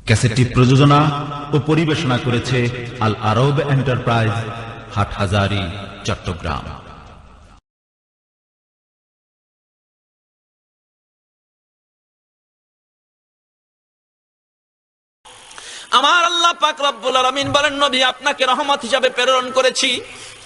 ক্যাসেটটি প্রযোজনা ও পরিবেশনা করেছে আল আরব এন্টারপ্রাইজ, হাটহাজারী, চট্টগ্রাম। আমার আল্লাহ পাক রব্বুল আলামিন বলেন, নবী আপনাকে রহমত হিসাবে প্রেরণ করেছি।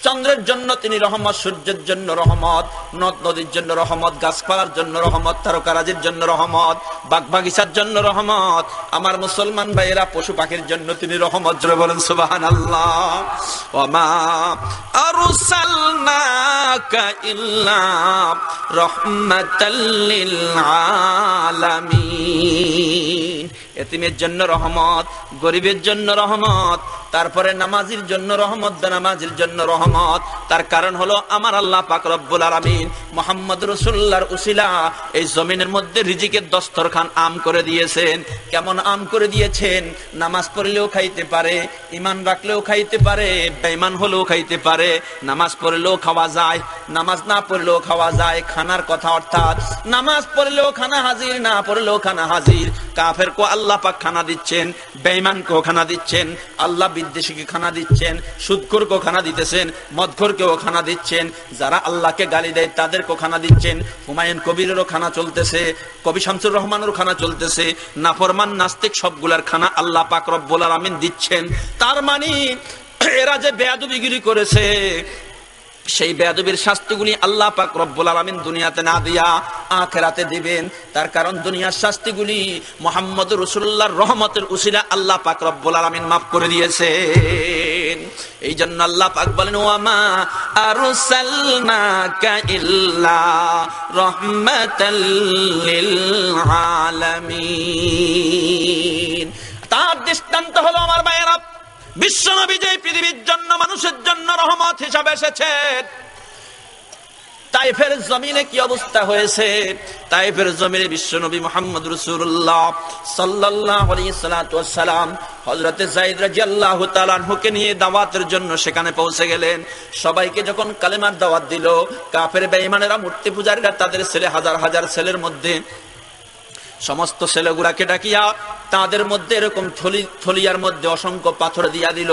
চন্দ্রের জন্য তিনি রহমত, সূর্যের জন্য রহমত, নদ নদীর জন্য রহমত, গাছপালার জন্য রহমত, তারকারাজির জন্য রহমত, বাগবাগিচার জন্য রহমত। আমার মুসলমান ভাইয়েরা, পশু পাখির জন্য তিনি রহমত। জোরে বলেন সুবহানাল্লাহ। ওয়া মা আরসালনাকা ইল্লা রাহমাতাল লিল আলামিন। এতিমের জন্য রহমত, গরিবের জন্য রহমত, তারপরে নামাজির জন্য রহমত, বেনামাজির জন্য রহমত। তার কারণ হলো আমার আল্লাহ পাক রব্বুল আলামিন মুহাম্মদ রাসূলুল্লাহর উসিলা এই জমিনের মধ্যে রিজিকের দস্তরখান আম করে দিয়েছেন। কেমন আম করে দিয়েছেন? নামাজ পড়লেও খাইতে পারে, ঈমান রাখলেও খাইতে পারে, বেঈমান হলেও খাইতে পারে। নামাজ পড়লেও খাওয়া যায়, নামাজ না পড়লেও খাওয়া যায়। খানার কথা, অর্থাৎ নামাজ পড়লেও খানা হাজির, না পড়লেও খানা হাজির। কাফের কো আল্লাহ পাক খানা দিচ্ছেন, বেঈমানকেও খানা দিচ্ছেন, আল্লাহ বিদ্বেষীকে খানা দিচ্ছেন, সুদখোরকেও খানা দিতেছেন, মদখোরকেও খানা দিচ্ছেন, যারা আল্লাহকে গালি দেয় তাদেরকেও খানা দিচ্ছেন। হুমায়ুন কবিরেরও খানা চলতেছে, কবি শামসুর রহমানেরও খানা চলতেছে। নাফরমান নাস্তিক সবগুলার খানা আল্লাহ পাক রব্বুল আলামিন দিচ্ছেন। তার মানে এরা যে বেয়াদবিগিরি করেছে, সেই বেয়াদবির শাস্তিগুলি আল্লাহ পাক রব্বুল আলামিন দুনিয়াতে না দিয়া আখিরাতে দিবেন। তার কারণ দুনিয়ার শাস্তিগুলি মুহাম্মদ রাসূলুল্লাহর রহমতের উসিলা আল্লাহ পাক রব্বুল আলামিন মাফ করে দিয়েছেন। এই জন্য আল্লাহ পাক বলেন, ওয়া মা আরসালনাকা ইল্লা রাহমাতাল লিল আলামিন। তার দৃষ্টান্ত হলো আমার ভাইয়েরা, বিশ্বনবী যে পৃথিবীর জন্য, মানুষের জন্য রহমত হিসাবে এসেছেন। তাইফের জমিনে কি অবস্থা হয়েছে? তাইফের জমিনে বিশ্বনবী মুহাম্মদ রাসূলুল্লাহ সাল্লাল্লাহু আলাইহি ওয়াসাল্লাম হযরতে যায়েদ রাদিয়াল্লাহু তাআলা আনহুকে নিয়ে দাওয়াতের জন্য সেখানে পৌঁছে গেলেন। সবাইকে যখন কালেমার দাওয়াত দিল, কাফের বেঈমানেরা, মূর্তি পূজারীরা তাদের ছেলে, হাজার হাজার ছেলের মধ্যে সমস্ত ছেলেগুলাকে ডাকিয়া তাদের মধ্যে এরকম থলিয়ার মধ্যে অসংখ্য পাথর দিয়া দিল।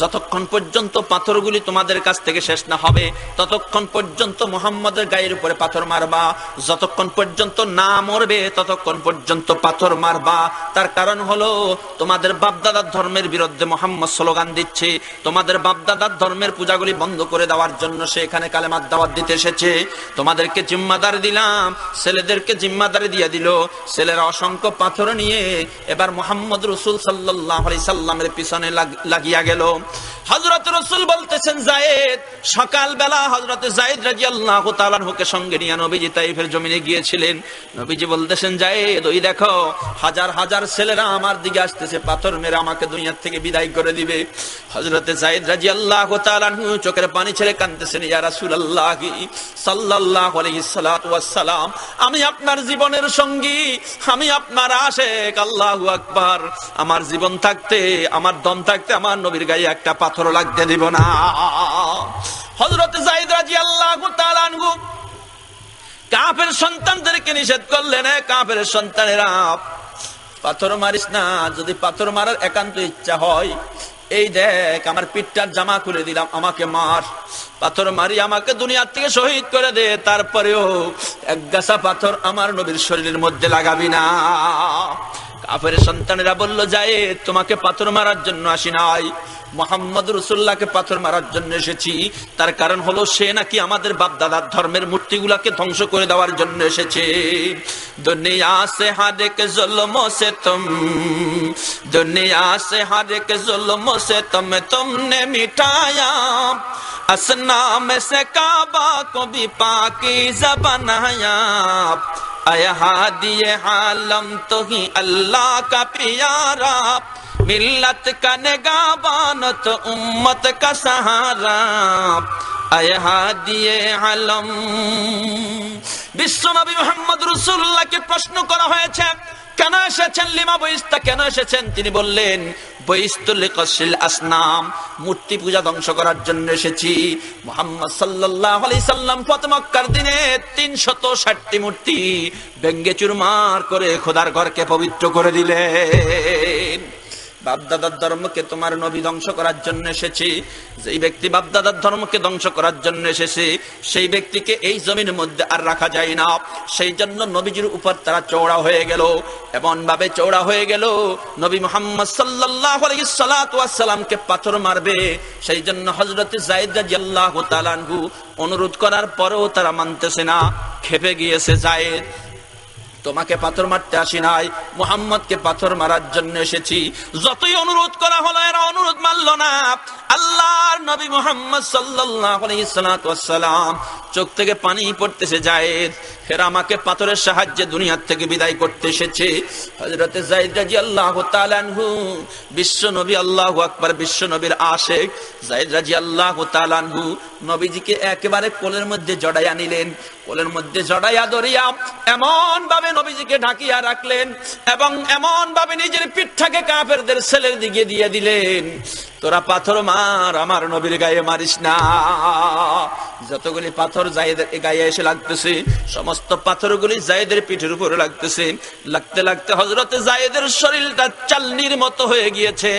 যতক্ষণ পর্যন্ত পাথরগুলি তোমাদের কাছ থেকে শেষ না হবে, ততক্ষণ পর্যন্ত মুহাম্মদের গায়ের উপরে পাথর মারবা। যতক্ষণ পর্যন্ত না মরবে, ততক্ষণ পর্যন্ত পাথর মারবা। তার কারণ হলো, তোমাদের বাপদাদার ধর্মের বিরুদ্ধে মুহাম্মদ স্লোগান দিচ্ছে। তোমাদের বাপদাদার ধর্মের পূজাগুলি বন্ধ করে দেওয়ার জন্য সে এখানে কালেমার দাওয়াত দিতে এসেছে। তোমাদেরকে জিম্মাদারি দিলাম, ছেলেদেরকে জিম্মাদারি দিয়ে দিল। ছেলেরা অসংখ্য পাথর নিয়ে এবার মুহাম্মদ রাসূল সাল্লাল্লাহু আলাইহি সাল্লামের পিছনে লাগিয়া গেল। হযরত রাসূল বলতেছেন, যায়েদ, সকালবেলা হযরত যায়েদ রাদিয়াল্লাহু তাআলা আনহুকে সঙ্গে নিয়ে নবীজি তাইফের জমিনে গিয়েছিলেন। নবীজি বলতেছেন, যায়েদ, ওই দেখো হাজার হাজার ছেলেরা আমার দিকে আসতেছে, পাথর মেরে আমাকে দুনিয়া থেকে বিদায় করে দিবে। হযরত যায়েদ রাদিয়াল্লাহু তাআলা আনহু চোখের পানি ছেড়ে কাঁদতেছেন, ইয়া রাসূলুল্লাহ সাল্লাল্লাহু আলাইহি ওয়াসাল্লাম, আমি আপনার জীবনের সঙ্গী, আমি আপনার আশেক। আল্লাহু আকবার। আমার জীবন থাকতে, আমার দম থাকতে আমার নবীর গায়ে একটা পাথর লাগতে দিব না। হযরত যায়েদ রাদিয়াল্লাহু তাআলা আনহু কাফের সন্তানদেরকে নিষেধ করলেন, কাফের সন্তানেরা, পাথর মারিস না। যদি পাথর মারার একান্ত ইচ্ছা হয়, এই দেখ আমার পিঠটার জামা খুলে দিলাম, আমাকে মার, পাথর মারি আমাকে দুনিয়া থেকে শহীদ করে দে, তারপরেও এক গাছা পাথর আমার নবীর শরীরের মধ্যে লাগাবি না। কাফের সন্তানেরা বলল, যায়েদ, তোমাকে পাথর মারার জন্য আসি নাই, মুহাম্মদ রাসূলুল্লাহকে পাথর মারার জন্য এসেছি। তার কারণ হলো, সে নাকি আমাদের বাপ দাদার ধর্মের মূর্তিগুলাকে ধ্বংস করে দেওয়ার জন্য এসেছে। দুনিয়া সে হর এক জুলম সে তুম, দুনিয়া সে হর এক জুলম সে তুমনে মিটায়া, আসনাম সে কাবা को भी पाकीज़ा बनाया, आया हादिए आलम तो ही अल्लाह का प्यारा, मिल्लत का निगाहबान तो उम्मत का सहारा, आया हादिए आलम। বিশ্বনবী মুহাম্মদ রাসূলুল্লাহকে প্রশ্ন করা হয়েছে, কেন এসেছেন? লিমা বইস্তা, কেন এসেছেন? তিনি বললেন, বইস্তুল লিকাসিল আসনাম, মূর্তি পূজা ধ্বংস করার জন্য এসেছি। মুহাম্মদ সাল্লাল্লাহু আলাইহি সাল্লাম প্রথম মক্কার দিনে 360টি মূর্তি ভেঙ্গে চুরমার করে খোদার ঘরকে পবিত্র করে দিলেন। বাপদাদার ধর্মকে তোমার নবী ধ্বংস করার জন্য এসেছি। যেই ব্যক্তি বাপদাদার ধর্মকে ধ্বংস করার জন্য এসেছে সেই ব্যক্তিকে এই জমিনের মধ্যে আর রাখা যায় না। সেই জন্য নবীজির উপর তারা চওড়া হয়ে গেল, এমন ভাবে চওড়া হয়ে গেল নবী মুহাম্মদ সাল্লাল্লাহু আলাইহি সাল্লাতু ওয়াস সালামকে পাথর মারবে। সেই জন্য হযরত যায়েদ রাদিয়াল্লাহু তাআলা আনহু অনুরোধ করার পরেও তারা মানতেছে না, খেপে গিয়েছে। যায়েদ, তোমাকে পাথর মারতে আসি নাই, মুহাম্মদকে পাথর মারার জন্য এসেছি। যতই অনুরোধ করা হলো এরা অনুরোধ মানল না। আল্লাহর নবী মুহাম্মদ সাল্লাল্লাহু আলাইহি সাল্লাম চোখ থেকে পানি পড়তেছে। যায়েদ, এরা আমাকে পাথরের সাহায্যে দুনিয়া থেকে বিদায় করতে এসেছে। হযরত যায়েদ রাদিয়াল্লাহু তাআলা আনহু বিশ্ব নবী, আল্লাহু আকবার, বিশ্ব নবীর আশিক যায়েদ রাদিয়াল্লাহু তাআলা আনহু নবীজিকে একেবারে কোলের মধ্যে জড়াইয়া নিলেন। কোলের মধ্যে জড়াইয়া ধরিয়া এমন ভাবে নবীজিকে ঢাকিয়া রাখলেন এবং এমন ভাবে নিজের পিঠটাকে কাফেরদের ছেলের দিকে দিয়ে দিলেন, তোরা পাথর মার, আমার নবীর গায়ে মারিস না। যতগুলি পাথর যায়েদের গায়ে এসে লাগতেছে সমস্ত পাথরগুলি যায়েদের পিঠের উপরে লাগতেছে। লাগতে লাগতে হযরত যায়েদের শরীরটা চালনির মতো হয়ে গিয়েছে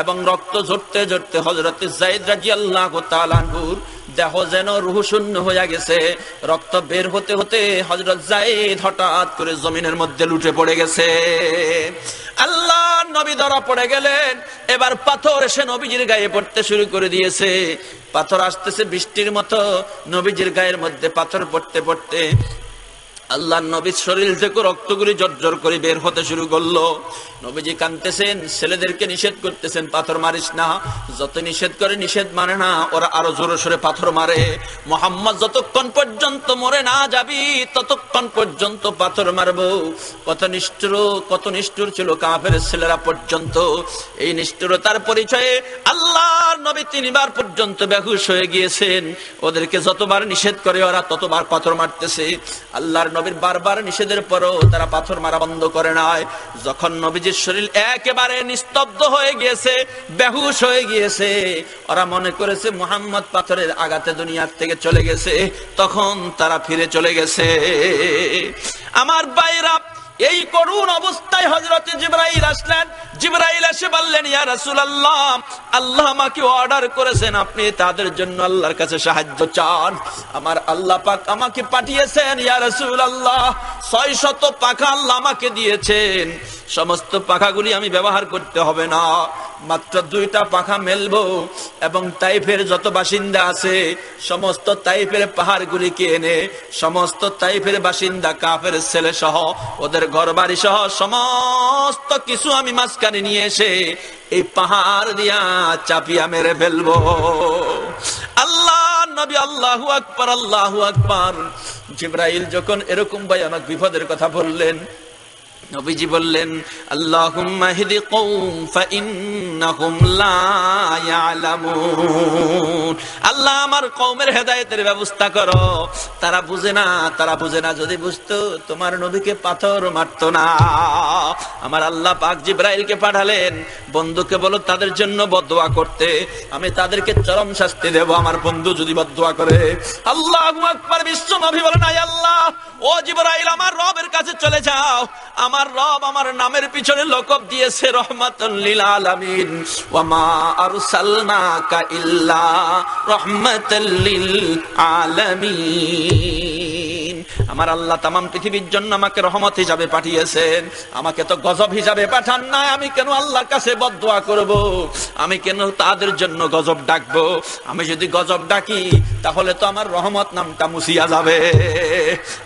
এবং রক্ত ঝরতে ঝরতে হযরত যায়েদ রাদিয়াল্লাহু তাআলা আনহুর দেহ যেন রূহ শূন্য হয়ে গেছে। রক্ত বের হতে হতে হযরত যায়েদ হঠাৎ করে জমিনের মধ্যে লুটে পড়ে গেছে। আল্লাহর নবী ধরা পড়ে গেলেন। এবার পাথর এসে নবীজির গায়ে পড়তে শুরু করে দিয়েছে। পাথর আসতেছে বৃষ্টির মতো নবীজির গায়ের মধ্যে পাথর পড়তে পড়তে আল্লাহর নবীর শরীর থেকে রক্তগুলি জর্জর করে বের হতে শুরু করলো। নবীজি কাঁদতেছেন, ছেলেদেরকে নিষেধ করতেছেন পাথর মারিস না। যত নিষেধ করে নিষেধ মানে না, ওরা আরো জোরে সোরে পাথর মারে। মুহাম্মদ যতক্ষণ পর্যন্ত মরে না যাবি ততক্ষণ পর্যন্ত পাথর মারবো। কত নিষ্ঠুর ছিল কাফের ছেলেরা পর্যন্ত। এই নিষ্ঠুরতার পরিচয়ে আল্লাহর নবী 3 বার পর্যন্ত বেহুশ হয়ে গিয়েছেন। ওদেরকে যতবার নিষেধ করে ওরা ততবার পাথর মারতেছে। আল্লাহর নবীর বারবার নিষেধের পরও তারা পাথর মারা বন্ধ করে নাই। যখন নবীজির শরীর একেবারে নিস্তব্ধ হয়ে গিয়েছে, বেহুশ হয়ে গিয়েছে, ওরা মনে করেছে মুহাম্মদ পাথরের আঘাতে দুনিয়ার থেকে চলে গেছে, তখন তারা ফিরে চলে গেছে। আমার ভাইরা, এই করুণ অবস্থায় হযরত জিবরাইল আসলেন। জিবরাইল এসে বললেন, ইয়া রাসূলুল্লাহ, আল্লাহ আমাকে অর্ডার করেছেন আপনি তাদের জন্য আল্লাহর কাছে সাহায্য চান। আমার আল্লাহ পাক আমাকে পাঠিয়েছেন ইয়া রাসূলুল্লাহ, 600 পাখা আল্লাহ আমাকে দিয়েছেন। সমস্ত পাখাগুলি আমি ব্যবহার করতে হবে না, মাত্র 2টা পাখা মেলবো এবং তাইফের যত বাসিন্দা আছে সমস্ত তাইফের পাহাড়গুলিকে এনে সমস্ত তাইফের বাসিন্দা কাফের ছেলে সহ ওদের ঘরবাড়ি সহ সমস্ত কিছু আমি মাঝখানে নিয়ে এসে এই পাহাড় দিয়া চাপিয়া মেরে ফেলবো। আল্লাহ নবী আল্লাহু আকবার, আল্লাহু আকবার। জিবরাইল যখন এরকম ভয়ানক বিপদের কথা বললেন, নবীজি বললেন, আল্লাহুম্মা হিদি কওম ফাইন্নাহুম লা ইয়ালামুন। আল্লাহ আমার কওমের হেদায়েতের ব্যবস্থা করো, তারা বুঝে না, যদি বুঝতো তোমার নবীকে পাথর মারতো না। আমার আল্লাহ পাক জিবরাইলকে পাঠালেন, বন্ধুকে বলো তাদের জন্য বদদুয়া করতে, আমি তাদেরকে চরম শাস্তি দেব আমার বন্ধু যদি বদদুয়া করে। আল্লাহু আকবার। বিশ্ব নবী বলেন, আয় আল্লাহ, ও জিবরাইল আমার রবের কাছে চলে যাও, আমার রব আমার নামের পিছনে লকব দিয়েছে রহমাতুল লিল আলামিন, ওয়া মা আরসালনাকা ইল্লা রাহমাতাল লিল আলামিন। আমার আল্লাহ তামাম পৃথিবীর জন্য আমাকে রহমত হিসাবে পাঠিয়েছেন, আমাকে তো গজব হিসাবে পাঠান নাই। আমি কেন আল্লাহর কাছে বদদুয়া করব? আমি কেন তাদের জন্য গজব ডাকবো? আমি যদি গজব ডাকি তাহলে তো আমার রহমত নামটা মুছিয়া যাবে।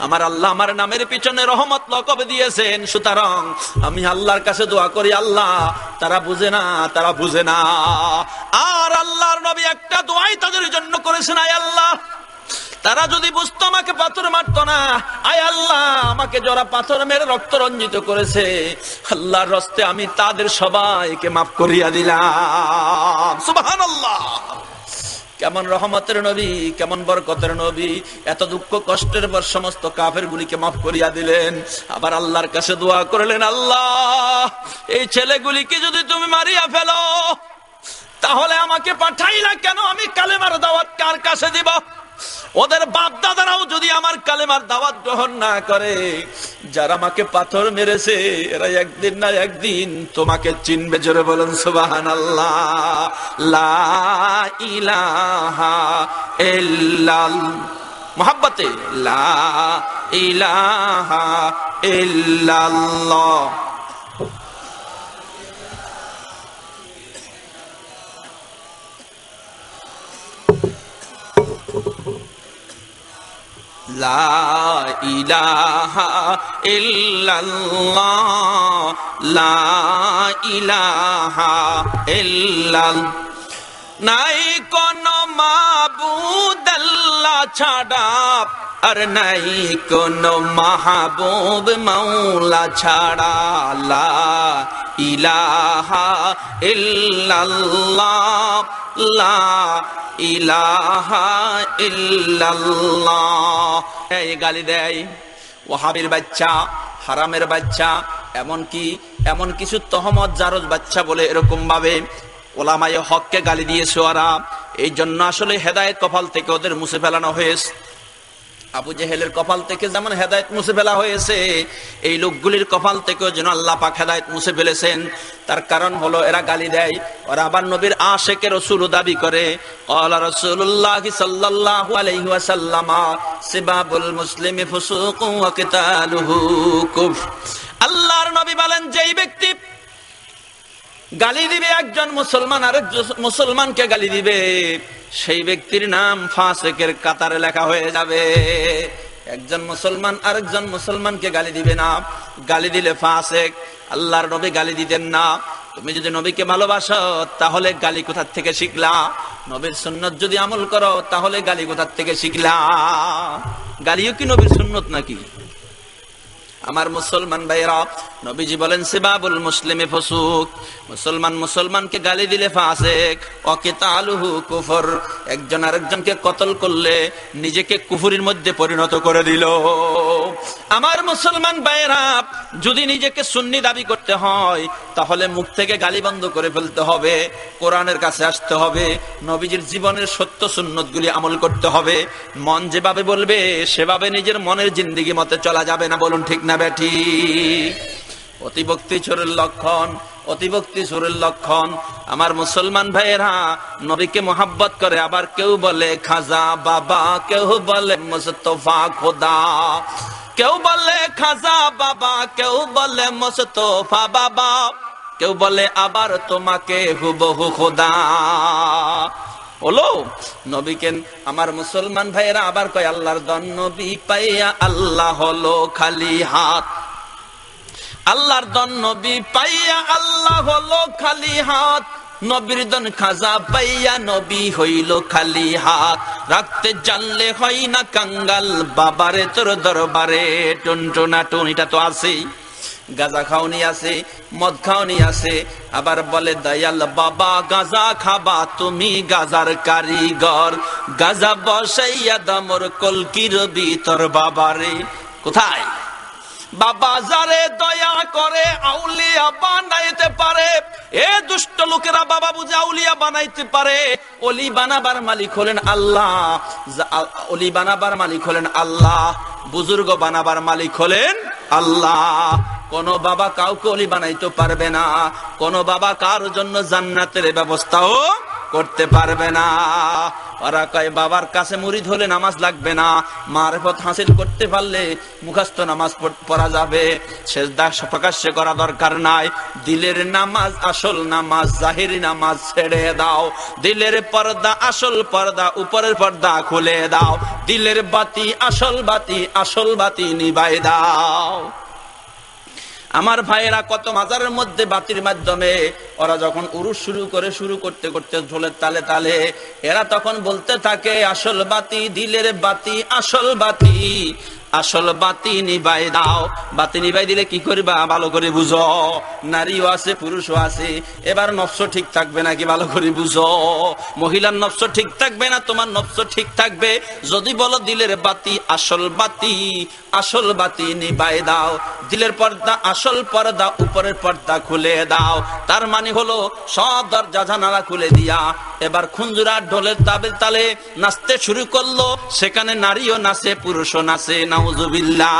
আমার আল্লাহ আমার নামের পিছনে রহমত লকব দিয়েছেন, সুতরাং আমি আল্লাহর কাছে দোয়া করি, আল্লাহ তারা বুঝে না। আর আল্লাহর নবী একটা দোয়াই তাদের জন্য করেছেন, আয় আল্লাহ তারা যদি বুঝতো আমাকে পাথর মারতো না, আয় আল্লাহ আমাকে যারা পাথর মেরে রক্ত রঞ্জিত করেছে আল্লাহর হস্তে আমি তাদের সবাইকে মাফ করিয়া দিলাম। সুবহানাল্লাহ। কেমন রহমতের নবী, কেমন বরকতের নবী, এত দুঃখ কষ্টের পর সমস্ত কাফের গুলিকে মাফ করিয়া দিলেন। আবার আল্লাহর কাছে দোয়া করলেন, আল্লাহ এই ছেলেগুলিকে যদি তুমি মারিয়া ফেলো তাহলে আমাকে পাঠাইলা কেন? আমি কালেমার দাওয়াত কার কাছে দিব? ওদের বাপ দাদারাও যদি আমার কালেমার দাওয়াত গ্রহণ না করে যারা আমাকে পাথর মেরেছে এরা একদিন না একদিন তোমাকে চিনবে। জোরে বলুন সুবহানাল্লাহ। লা ইলাহা ইল্লাল্লাহ, মোহাব্বতে লা ইলাহা ইল্লাল্লাহ। লা ইলাহা ইল্লাল্লাহ, লা ইলাহা ইল্লাল্লাহ। নাই কোনো মাবুদ আল্লাহ ছাড়া, আর নাই কোনো মাহবুব মাওলা ছাড়া। লা ইলাহা ইল্লাল্লাহ, লা ইলাহা ইল্লাল্লাহ। এই গালি দেয় ওয়াহাবির বাচ্চা, হারামের বাচ্চা, এমন কিছু তহমত জারজ বাচ্চা বলে এরকম ভাবে ওলামায়ে হককে গালি দিয়েছে ওরা। এই জন্য আসলে হেদায়েত কপাল থেকে ওদের মুছে ফেলানো হয়েছে। আবু জেহেলের কপাল থেকে যেমন হেদায়েত মুছে ফেলা হয়েছে, এই লোকগুলির কপাল থেকেও যেন আল্লাহ পাক হেদায়েত মুছে ফেলেছেন। তার কারণ হলো এরা গালি দেয়, ওরা আবার নবীর আশিকে রাসূল দাবি করে। ক্বালা রাসূলুল্লাহ সাল্লাল্লাহু আলাইহি ওয়াসাল্লাম সিবাবুল মুসলিমি ফুসুকুন ওয়া কিতালুহু কুফর। আল্লাহর নবী বলেন, যেই ব্যক্তি গালি দিবে একজন মুসলমান আরেকজন মুসলমানকে গালি দিবে, সেই ব্যক্তির নাম ফাসিকের কাতারে লেখা হয়ে যাবে। একজন মুসলমান আরেকজন মুসলমানকে গালি দিবে না, গালি দিলে ফাসিক। আল্লাহর নবী গালি দিতেন না। তুমি যদি নবীকে ভালোবাসো তাহলে গালি কোথা থেকে শিখলা? নবীর সুন্নত যদি আমল করো তাহলে গালি কোথা থেকে শিখলা? গালিও কি নবীর সুন্নত নাকি? আমার মুসলমান ভাইরা, নবীজি বলেন সিবাবুল মুসলিমি ফুসুক, মুসলমানকে গালি দিলে ফাসিক, ওয়া কিতালুহু কুফর, একজন আরেকজনকে কতল করলে নিজেকে কুফরির মধ্যে পরিণত করে দিল। আমার মুসলমান ভাইরা, যদি নিজেকে সুন্নি দাবি করতে হয় তাহলে মুখ থেকে গালি বন্ধ করে ফেলতে হবে, কোরআনের কাছে আসতে হবে, নবীজির জীবনের সত্য সুন্নতগুলি আমল করতে হবে। মন যেভাবে বলবে সেভাবে নিজের মনের জিন্দেগি মতে চলা যাবে না। বলুন ঠিক না বেঠি? অতিভক্তি চোরের লক্ষণ, অতিভক্তি চোরের লক্ষণ। আমার মুসলমান ভাইয়েরা, নবীকে মোহাব্বত করে, আবার কেউ বলে খাজা বাবা, কেউ বলে মুস্তাফা খোদা, কেউ বলে খাজা বাবা, কেউ বলে মুস্তাফা বাবা, কেউ বলে আবার তোমাকে হুবহু খোদা। হলো নবীকে আমার মুসলমান ভাইয়েরা আবার কয় আল্লাহর দন নবী পাইয়া আল্লাহ হলো খালি হাত, আল্লাহর দন নবী পাইয়া আল্লাহ হলো খালি হাত, নবীর দন খাজা পাইয়া নবী হইল খালি হাত, রাখতে জানলে হয় না কাঙ্গাল বাবারে তোর দরবারে টুনটুনা টুন। এটা তো আছেই। গাঁজা খাওনি আছে, মদ খাওনি আছে, আবার বলে দয়াল বাবা গাঁজা খাবা তুমি গাজার কারিগর, গাঁজা বসাইয়া দামর কলকির ভিতর বাবারে। কোথায়? বাবা যারে দয়া করে আউলিয়া বানাইতে পারে। এ দুষ্ট লোকেরা বাবা বুঝে আউলিয়া বানাইতে পারে। ওলি বানাবার মালিক হলেন আল্লাহ, ওলি বানাবার মালিক হলেন আল্লাহ, বুজুর্গ বানাবার মালিক হলেন আল্লাহ। কোন বাবা কাউকে ওলি বানাইতে পারবে না, কোন বাবা কার জন্য জান্নাতের ব্যবস্থাও করতে পারবে না। ওরা কয় বাবার কাছে মুরিদ হলে নামাজ লাগবে না, মারফত হাসিল করতে পারলে মুখস্থ নামাজ পড়া যাবে, সেজদা প্রকাশ্যে করা দরকার নাই। দিলের নামাজ আসল নামাজ, জাহিরি নামাজ ছেড়ে দাও। দিলের পর্দা আসল পর্দা, উপরের পর্দা খুলে দাও। দিলের বাতি আসল বাতি, আসল বাতি নিভাই দাও। আমার ভাইয়েরা, কত মাজারের মধ্যে বাতির মাধ্যমে ওরা যখন উরুস শুরু করতে ঢোলের তালে তালে এরা তখন বলতে থাকে আসল বাতি, দিলের বাতি, আসল বাতি, আসল বাতি নিভাই দাও। বাতি নিভাই দিলে কি করবা ভালো করে বুঝো। নারীও আছে পুরুষও আছে, এবার নফস ঠিক থাকবে নাকি ভালো করে বুঝো। মহিলার নফস ঠিক থাকবে না, তোমার নফস ঠিক থাকবে যদি বলো দিলের বাতি আসল বাতি, আসল বাতি নিভাই দাও। দিলের পর্দা আসল পর্দা, উপরের পর্দা খুলে দাও। তার মানে হলো সব দরজা জানালা খুলে দিয়া এবার খুঞ্জুরা ঢোলের তাবের তালে নাচতে শুরু করলো। সেখানে নারীও নাচে পুরুষও নাচে, নাউজুবিল্লাহ।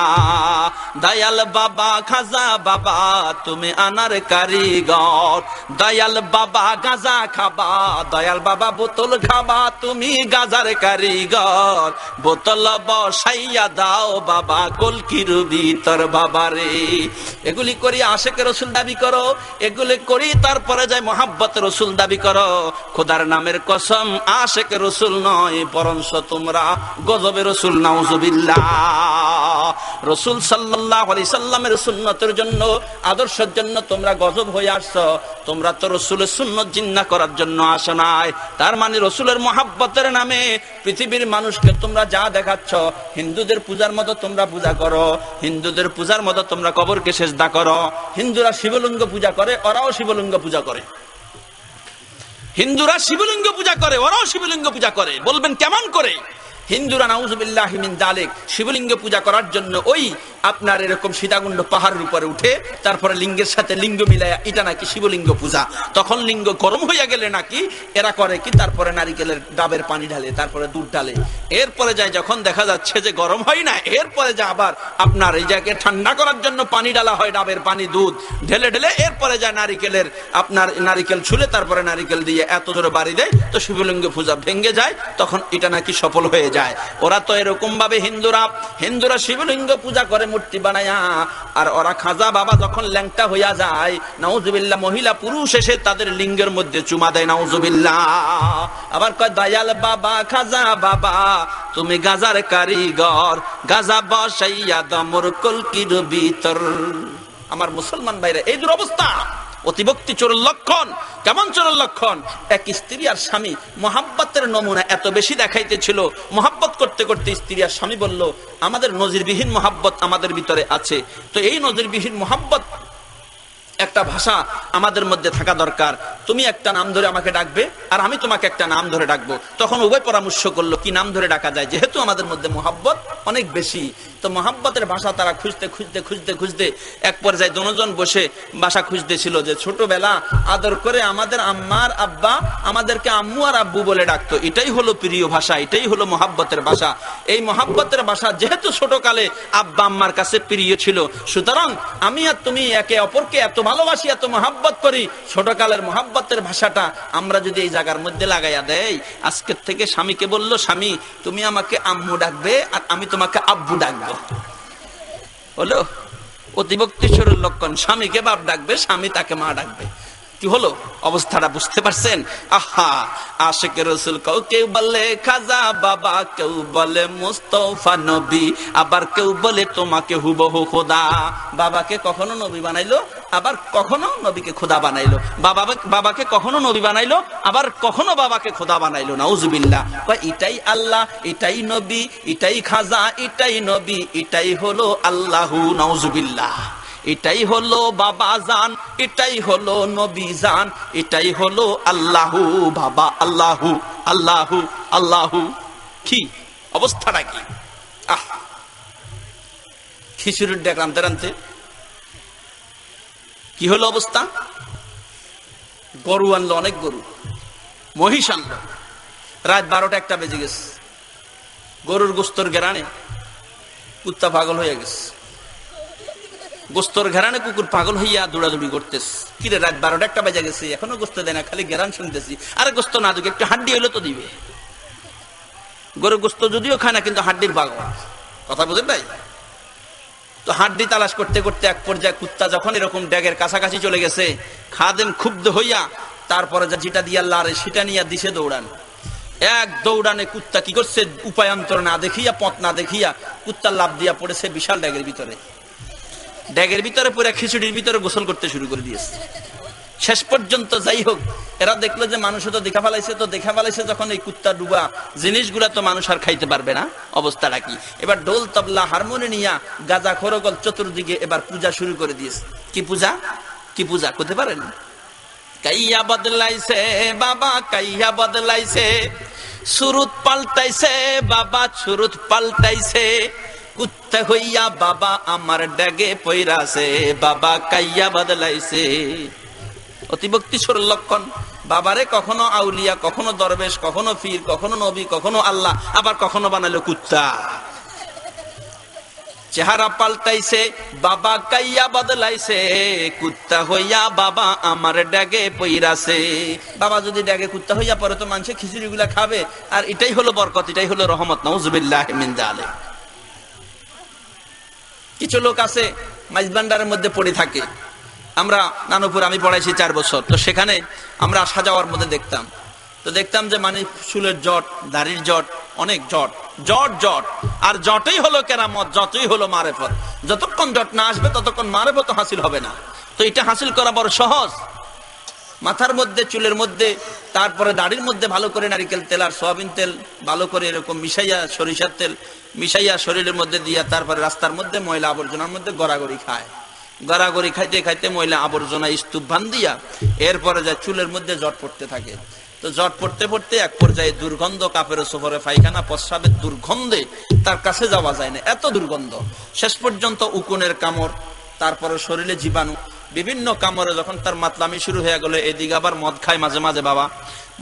দয়াল বাবা খাজা বাবা তুমি আনার কারিগর, দয়াল বাবা গাজা খাবা, দয়াল বাবা বোতল খাবা, তুমি গাজার কারিগর, বোতল বসাইয়া দাও বাবা কলকির ভিতর বাবারে। এগুলি করি আশেক রসুল দাবি করো, এগুলি করি তারপরে যায় মোহাব্বত রসুল দাবি করো। খোদার নামের কসম আশেক রসুল নয়, বরঞ্চ তোমরা গজবে রসুল। নাউজুবিল্লাহ। রসুল সাল্লাল্লাহু আলাইহি সাল্লামের সুন্নতের জন্য, আদর্শের জন্য তোমরা গজব হয়ে আসছো। তোমরা তো রসুলের সুন্নত জিন্না করার জন্য আসো নাই। তার মানে রসুলের মোহাব্বতের নামে পৃথিবীর মানুষকে তোমরা যা দেখাচ্ছ, হিন্দুদের পূজার মতো তোমরা পূজা করো, হিন্দুদের পূজার মতো তোমরা কবরকে সেজদা করো। হিন্দুরা শিবলিঙ্গ পূজা করে, ওরাও শিবলিঙ্গ পূজা করে। হিন্দুরা শিবলিঙ্গ পূজা করে, ওরাও শিবলিঙ্গ পূজা করে। বলবেন কেমন করে? হিন্দুরা নাউজুবিল্লাহি মিন যালিক শিবলিঙ্গ পূজা করার জন্য ওই আপনার এরকম সীতাকুণ্ড পাহাড়ের উপরে উঠে তারপরে লিঙ্গের সাথে লিঙ্গ মিলায়া, এটা নাকি শিবলিঙ্গ পূজা। তখন লিঙ্গ গরম হইয়া গেলে নাকি এরা করে কি, তারপরে নারিকেলের ডাবের পানি ঢালে, তারপরে দুধ ঢালে। এরপরে যায় যখন দেখা যাচ্ছে যে গরম হয় না, এরপরে যা আবার আপনার এই জায়গায় ঠান্ডা করার জন্য পানি ডালা হয়, ডাবের পানি দুধ ঢেলে ঢেলে, এরপরে যায় নারিকেলের আপনার নারিকেল ছুলে তারপরে নারিকেল দিয়ে এত জোরে বাড়ি দেয়, তো শিবলিঙ্গ পূজা ভেঙে যায়। তখন এটা নাকি সফল হয়ে যায়। ওরা তো এরকম ভাবে হিন্দুরা শিবলিঙ্গ পূজা করে মূর্তি বানায়া। আর ওরা খাজা বাবা যখন ল্যাংটা হইয়া যায়, নাউজুবিল্লাহ, মহিলা পুরুষ এসে তাদের লিঙ্গের মধ্যে চুমা দেয়। নাউজুবিল্লাহ। আবার কয় দয়াল বাবা খাজা বাবা তুমি গাজার কারিগর, গাজা বসাইয়া দমর কলকির ভিতর। আমার মুসলমান ভাইরা, এই দুরবস্থা অতিভক্তি চোরের লক্ষণ। কেমন চোরের লক্ষণ? এক স্ত্রী আর স্বামী মোহাব্বতের নমুনা এত বেশি দেখাইতেছিল, মোহাব্বত করতে করতে স্ত্রী আর স্বামী বলল, আমাদের নজিরবিহীন মোহাব্বত আমাদের ভিতরে আছে, তো এই নজিরবিহীন মোহাব্বত একটা ভাষা আমাদের মধ্যে থাকা দরকার। তুমি একটা নাম ধরে আমাকে ডাকবে আর আমি তোমাকে একটা নাম ধরে ডাকবো। তখন উভয় পরামর্শ করলো কি নাম ধরে ডাকা যায়, যেহেতু আমাদের মধ্যে মোহাব্বত অনেক বেশি। তো মোহাব্বতের ভাষা তারা খুঁজতে খুঁজতে খুঁজতে খুঁজতে এক পর্যায়ে দুজন বসে ভাষা খুঁজতেছিল যে ছোটবেলা আদর করে আমাদের আম্মার আব্বা আমাদেরকে আম্মু আর আব্বু বলে ডাকতো, এটাই হলো প্রিয় ভাষা, এটাই হলো মোহাব্বতের ভাষা। এই মোহাব্বতের ভাষা যেহেতু ছোটকালে আব্বা আম্মার কাছে প্রিয় ছিল, সুতরাং আমি আর তুমি একে অপরকে এত ভালোবাসি, এত মোহাব্বত করি, ছোটকালের মোহাব্বতের ভাষাটা আমরা যদি এই জায়গার মধ্যে লাগাইয়া দেই, আজকের থেকে স্বামীকে বললো, স্বামী তুমি আমাকে আম্মু ডাকবে আর আমি তোমাকে আব্বু ডাকবো। হলো অতিভক্তি চোরের লক্ষণ। স্বামীকে বাপ ডাকবে, স্বামী তাকে মা ডাকবে। কি হলো অবস্থাটা বুঝতে পারছেন? আহা, আশিকের রাসূল কেউ বলে খাজা বাবা, কেউ বলে মুস্তাফা নবী, আবার কেউ বলে তোমাকে হুবহু খোদা। বাবাকে কখনো নবী বানাইলো, আবার কখনো নবীকে খোদা বানাইলো। বাবাকে কখনো নবী বানাইলো, আবার কখনো বাবাকে খোদা বানাইলো। নাউজুবিল্লাহ। এটাই আল্লাহ, এটাই নবী, এটাই খাজা, এটাই নবী, এটাই হলো আল্লাহু। নাউজুবিল্লাহ। এটাই হলো বাবা জান, এটাই হলো নবী জান, এটাই হলো আল্লাহু। বাবা আল্লাহু, আল্লাহু, আল্লাহু। কি অবস্থাটা কি? আহ, খিচুড়ির ডাক রানতে রানতে কি হলো অবস্থা? গরু আনলো, অনেক গরু, মহিষ আনলো। রাত 12টা 1টা বেজে গেছে। গরুর গোস্তর ঘেরানে কুত্তা পাগল হয়ে গেছে। গোস্তর ঘেরানে কুকুর পাগল হইয়া দৌড়াদৌড়ি করতেছে। কিরে রাত 12টা 1টা বেজে গেছে, এখনো গোস্ত দেয় না, খালি ঘেরান শুনতেছি। আরে গোস্ত না দুকে, একটু হাড্ডি হইলো তো দিবে। গরুর গোস্ত যদিও খায় না, কিন্তু হাড্ডির পাগল। কথা বুঝেন ভাই? তো হাড্ডি তালাশ করতে করতে এক পর্যায়ে কুত্তা যখন এরকম ড্যাগের কাছাকাছি চলে গেছে, খাদেম ক্ষুব্ধ হইয়া তারপরে যেটা দিয়া লারে সেটা নিয়ে দিশে দৌড়ান। এক দৌড়ানে কুত্তা কি করছে, উপায়ান্তর না দেখিয়া, পথ না দেখিয়া কুত্তা লাফ দিয়া পড়েছে বিশাল ড্যাগের ভিতরে। ড্যাগের ভিতরে পড়ে খিচুড়ির ভিতরে গোসল করতে শুরু করে দিয়েছে। শেষ পর্যন্ত যাই হোক, এরা দেখলো যে মানুষ তো দেখা ফেলাইছে, তো দেখা ফেলাইছে যখন এই কুত্তা ডুবা জিনিসগুলা তো মানুষ আর খাইতে পারবে না। অবস্থাটা কি? এবার ঢোল তবলা হারমোনি নিয়া গাজা খরগোল চতুর্দিকে এবার পূজা শুরু করে দিয়েছে। কি পূজা? কি পূজা করতে পারেন? কাইয়া বদলাইছে বাবা, কাইয়া বদলাইছে, সুরুত পাল্টাইছে বাবা, সুরুত পাল্টাইছে, কুত্তা হইয়া বাবা আমার ড্যাগে পইরাছে, বাবা কাইয়া বদলাইছে। অতিভক্তি চোরের লক্ষণ। বাবারে কখনো আউলিয়া, কখনো দরবেশ, কখনো পীর, কখনো নবী, কখনো আল্লাহ, আবার কখনো বানালো কুত্তা। চেহারা পাল্টাইছে, বাবা কাইয়া বদলাইছে, কুত্তা হইয়া বাবা আমার ড্যাগে পইরাছে। বাবা যদি ড্যাগে কুত্তা হইয়া পরে তো মানুষে খিচুড়ি গুলা খাবে, আর এটাই হলো বরকত, এটাই হলো রহমত। নাউজুবিল্লাহ মিন যালিক। কিছু লোক আছে মাইজবান্ডারের মধ্যে পড়ে থাকে। আমরা নানুপুর, আমি পড়াইছি 4 বছর, তো সেখানে আমরা আসা যাওয়ার মধ্যে দেখতাম যে মানে চুলের জট, দাড়ির জট, অনেক জট, আর জটই হলো কেরামত, যতই হলো মারেফত। যতক্ষণ জট না আসবে ততক্ষণ মারেফত হাসিল হবে না। তো এটা হাসিল করা বড় সহজ। মাথার মধ্যে, চুলের মধ্যে, তারপরে দাড়ির মধ্যে ভালো করে নারিকেল তেল আর সয়াবিন তেল ভালো করে এরকম মিশাইয়া, সরিষার তেল মিশাইয়া শরীরের মধ্যে দিয়া, তারপরে রাস্তার মধ্যে ময়লা আবর্জনার মধ্যে গড়াগড়ি খায়। গড়াগড়ি খাইতে খাইতে ময়লা আবর্জনা স্তূপ ভান দিয়া এরপরে যায় চুলের মধ্যে জট পড়তে থাকে। তো জট পড়তে পড়তে এক পর্যায়ে দুর্গন্ধ, কাপড়ের সফরে পায়খানা প্রস্রাবের দুর্গন্ধে তার কাছে যাওয়া যায় না, এত দুর্গন্ধ। শেষ পর্যন্ত উকুনের কামড়, তারপরে শরীরে জীবাণু, বিভিন্ন কামড়ে যখন তার মাতলামি শুরু হয়ে গেল, এদিকে আবার মদ খায় মাঝে মাঝে বাবা,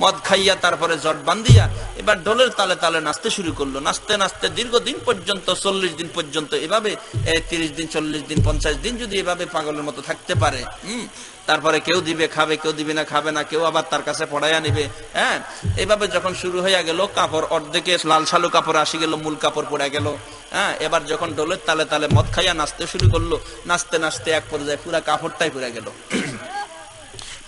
মদ খাইয়া তারপরে জট বান্ধিয়া এবার ঢোলের তালে তালে নাচতে শুরু করলো। নাচতে নাচতে দীর্ঘদিন পর্যন্ত, 40 দিন পর্যন্ত এভাবে, 30 দিন, 40 দিন, 50 দিন যদি এভাবে পাগলের মতো থাকতে পারে, তারপরে কেউ দিবে খাবে, কেউ দিবে না খাবে না, কেউ আবার তার কাছে পড়াইয়া নিবে। হ্যাঁ, এইভাবে যখন শুরু হইয়া গেল, কাপড় অর্ধেকে লাল শালু কাপড় আসি গেল, মূল কাপড় পড়ে গেল। হ্যাঁ, এবার যখন ঢোলের তালে তালে মদ খাইয়া নাচতে শুরু করলো, নাচতে নাচতে এক পর্যায়ে পুরা কাপড়টাই পুড়ে গেল।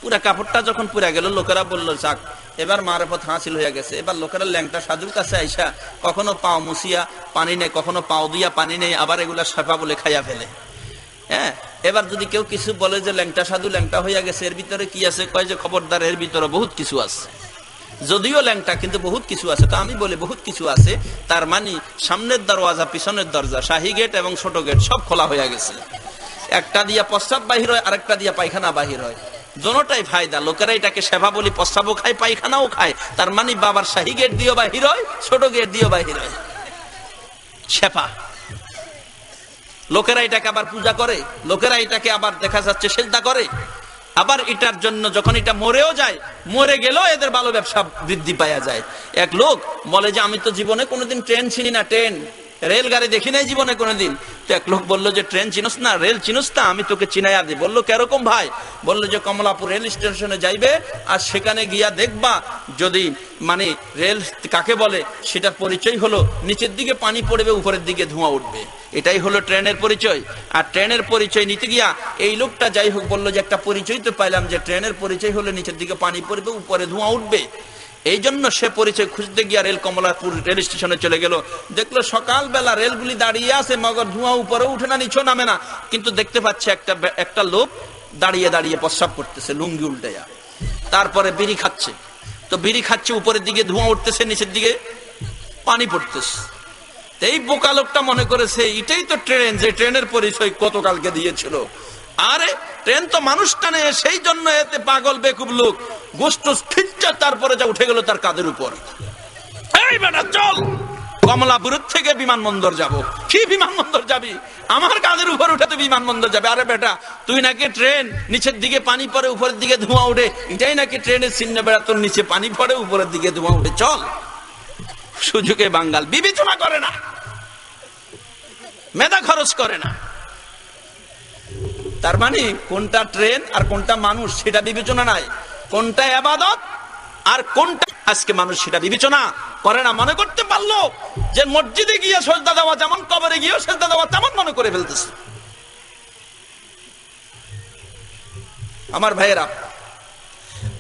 পুরা কাপড়টা যখন পুড়ে গেল, লোকেরা বললো যাক এবার মারেফত হাসিল হয়ে গেছে। এবার লোকেরা ল্যাংটা সাধুর কাছে আইসা কখনো পাও মুছিয়া পানি নেই, কখনো পাও দিয়া পানি নেই, আবার এগুলা সাফা বলে খাইয়া ফেলে। হ্যাঁ, এবার যদি কেউ কিছু বলে যে ল্যাংটা সাধু ল্যাংটা হইয়া গেছে, এর ভিতরে কি আছে? কয় যে খবরদার, এর ভিতরে বহুত কিছু আছে। যদিও ল্যাংটা, কিন্তু বহুত কিছু আছে। তো আমি বলি বহুত কিছু আছে, তার মানে সামনের দরওয়াজা, পিছনের দরজা, শাহী গেট এবং ছোট গেট সব খোলা হইয়া গেছে। একটা দিয়া প্রস্রাব বাহির হয়, আরেকটা দিয়া পায়খানা বাহির হয়। দোনোটাই ফায়দা। লোকেরা এটাকে সেবা বলি, প্রস্রাবও খায়, পায়খানাও খায়। তার মানে বাবার শাহী গেট দিয়েও বাহির হয়, ছোট গেট দিয়েও বাহির হয়, সেবা। লোকেরা এটাকে আবার পূজা করে, লোকেরা এটাকে আবার দেখা যাচ্ছে সেজদা করে। আবার এটার জন্য যখন এটা মরেও যায়, মরে গেলেও এদের ভালো ব্যবসা বৃদ্ধি পাওয়া যায়। এক লোক বলে যে আমি তো জীবনে কোনোদিন ট্রেন চিনি না, ট্রেন রেলগাড়ি দেখি নাই জীবনে কোনোদিন। তো এক লোক বললো যে ট্রেন চিনোস না, রেল চিনোস না, আমি তোকে চিনাইয়া দিই। বললো কেরকম ভাই? বললো যে কমলাপুর রেল স্টেশনে যাইবে, আর সেখানে গিয়া দেখবা যদি মানে রেল কাকে বলে সেটার পরিচয় হলো নিচের দিকে পানি পড়বে, উপরের দিকে ধোঁয়া উঠবে, এটাই হলো ট্রেনের পরিচয়। আর ট্রেনের পরিচয় নিতে গিয়া এই লোকটা যাই হোক বললো যে একটা পরিচয় তো পাইলাম যে ট্রেনের পরিচয় হলো নিচের দিকে পানি পড়বে, উপরে ধোঁয়া উঠবে। এই জন্য সে পরিচয় খুঁজতে গিয়া রেল কমলাপুর রেল স্টেশনে চলে গেল। দেখলো সকালবেলা রেলগুলি দাঁড়িয়ে আছে, মগর ধোঁয়া উপরে উঠে না, নিচেও নামে না, কিন্তু দেখতে পাচ্ছে একটা লোক দাঁড়িয়ে দাঁড়িয়ে প্রস্রাব করতেছে লুঙ্গি উল্টাইয়া, তারপরে বিড়ি খাচ্ছে। তো বিড়ি খাচ্ছে, উপরের দিকে ধোঁয়া উঠতেছে, নিচের দিকে পানি পড়তেছে। এই বোকা লোকটা মনে করেছে এটাই তো ট্রেন, যে ট্রেনের পরিচয় গতকালকে দিয়েছিল। আরে ট্রেন তো মানুষ টানে, সেই জন্য এতে পাগল বেকুব লোক গোষ্ঠ স্থিরটা তারপরে যা উঠে গেল তার কাঁধের উপর। এই বেটা চল, কমলাপুর থেকে বিমানবন্দর যাব। কি বিমানবন্দর যাবি? আমার কাঁধের উপর উঠে তো বিমানবন্দর যাবে? আরে বেটা, তুই নাকি ট্রেন নিচের দিকে পানি পড়ে, উপরের দিকে ধোঁয়া উঠে, এটাই নাকি ট্রেনের চিহ্ন। বেড়া, তোর নিচে পানি পড়ে, উপরের দিকে ধোঁয়া উঠে, চল। সুযোগে বাঙ্গাল বিবেচনা করে না, মেধা খরচ করে না। তার মানে কোনটা ট্রেন আর কোনটা মানুষ সেটা বিবেচনা নাই, কোনটা ইবাদত আর কোনটা আজকে মানুষ সেটা বিবেচনা করে না। মনে করতে পারলো যে মসজিদে গিয়ে সেজদা দেওয়া যেমন, কবরে গিয়ে সেজদা দেওয়া তেমন মনে করে ফেলতেছে। আমার ভাইয়েরা,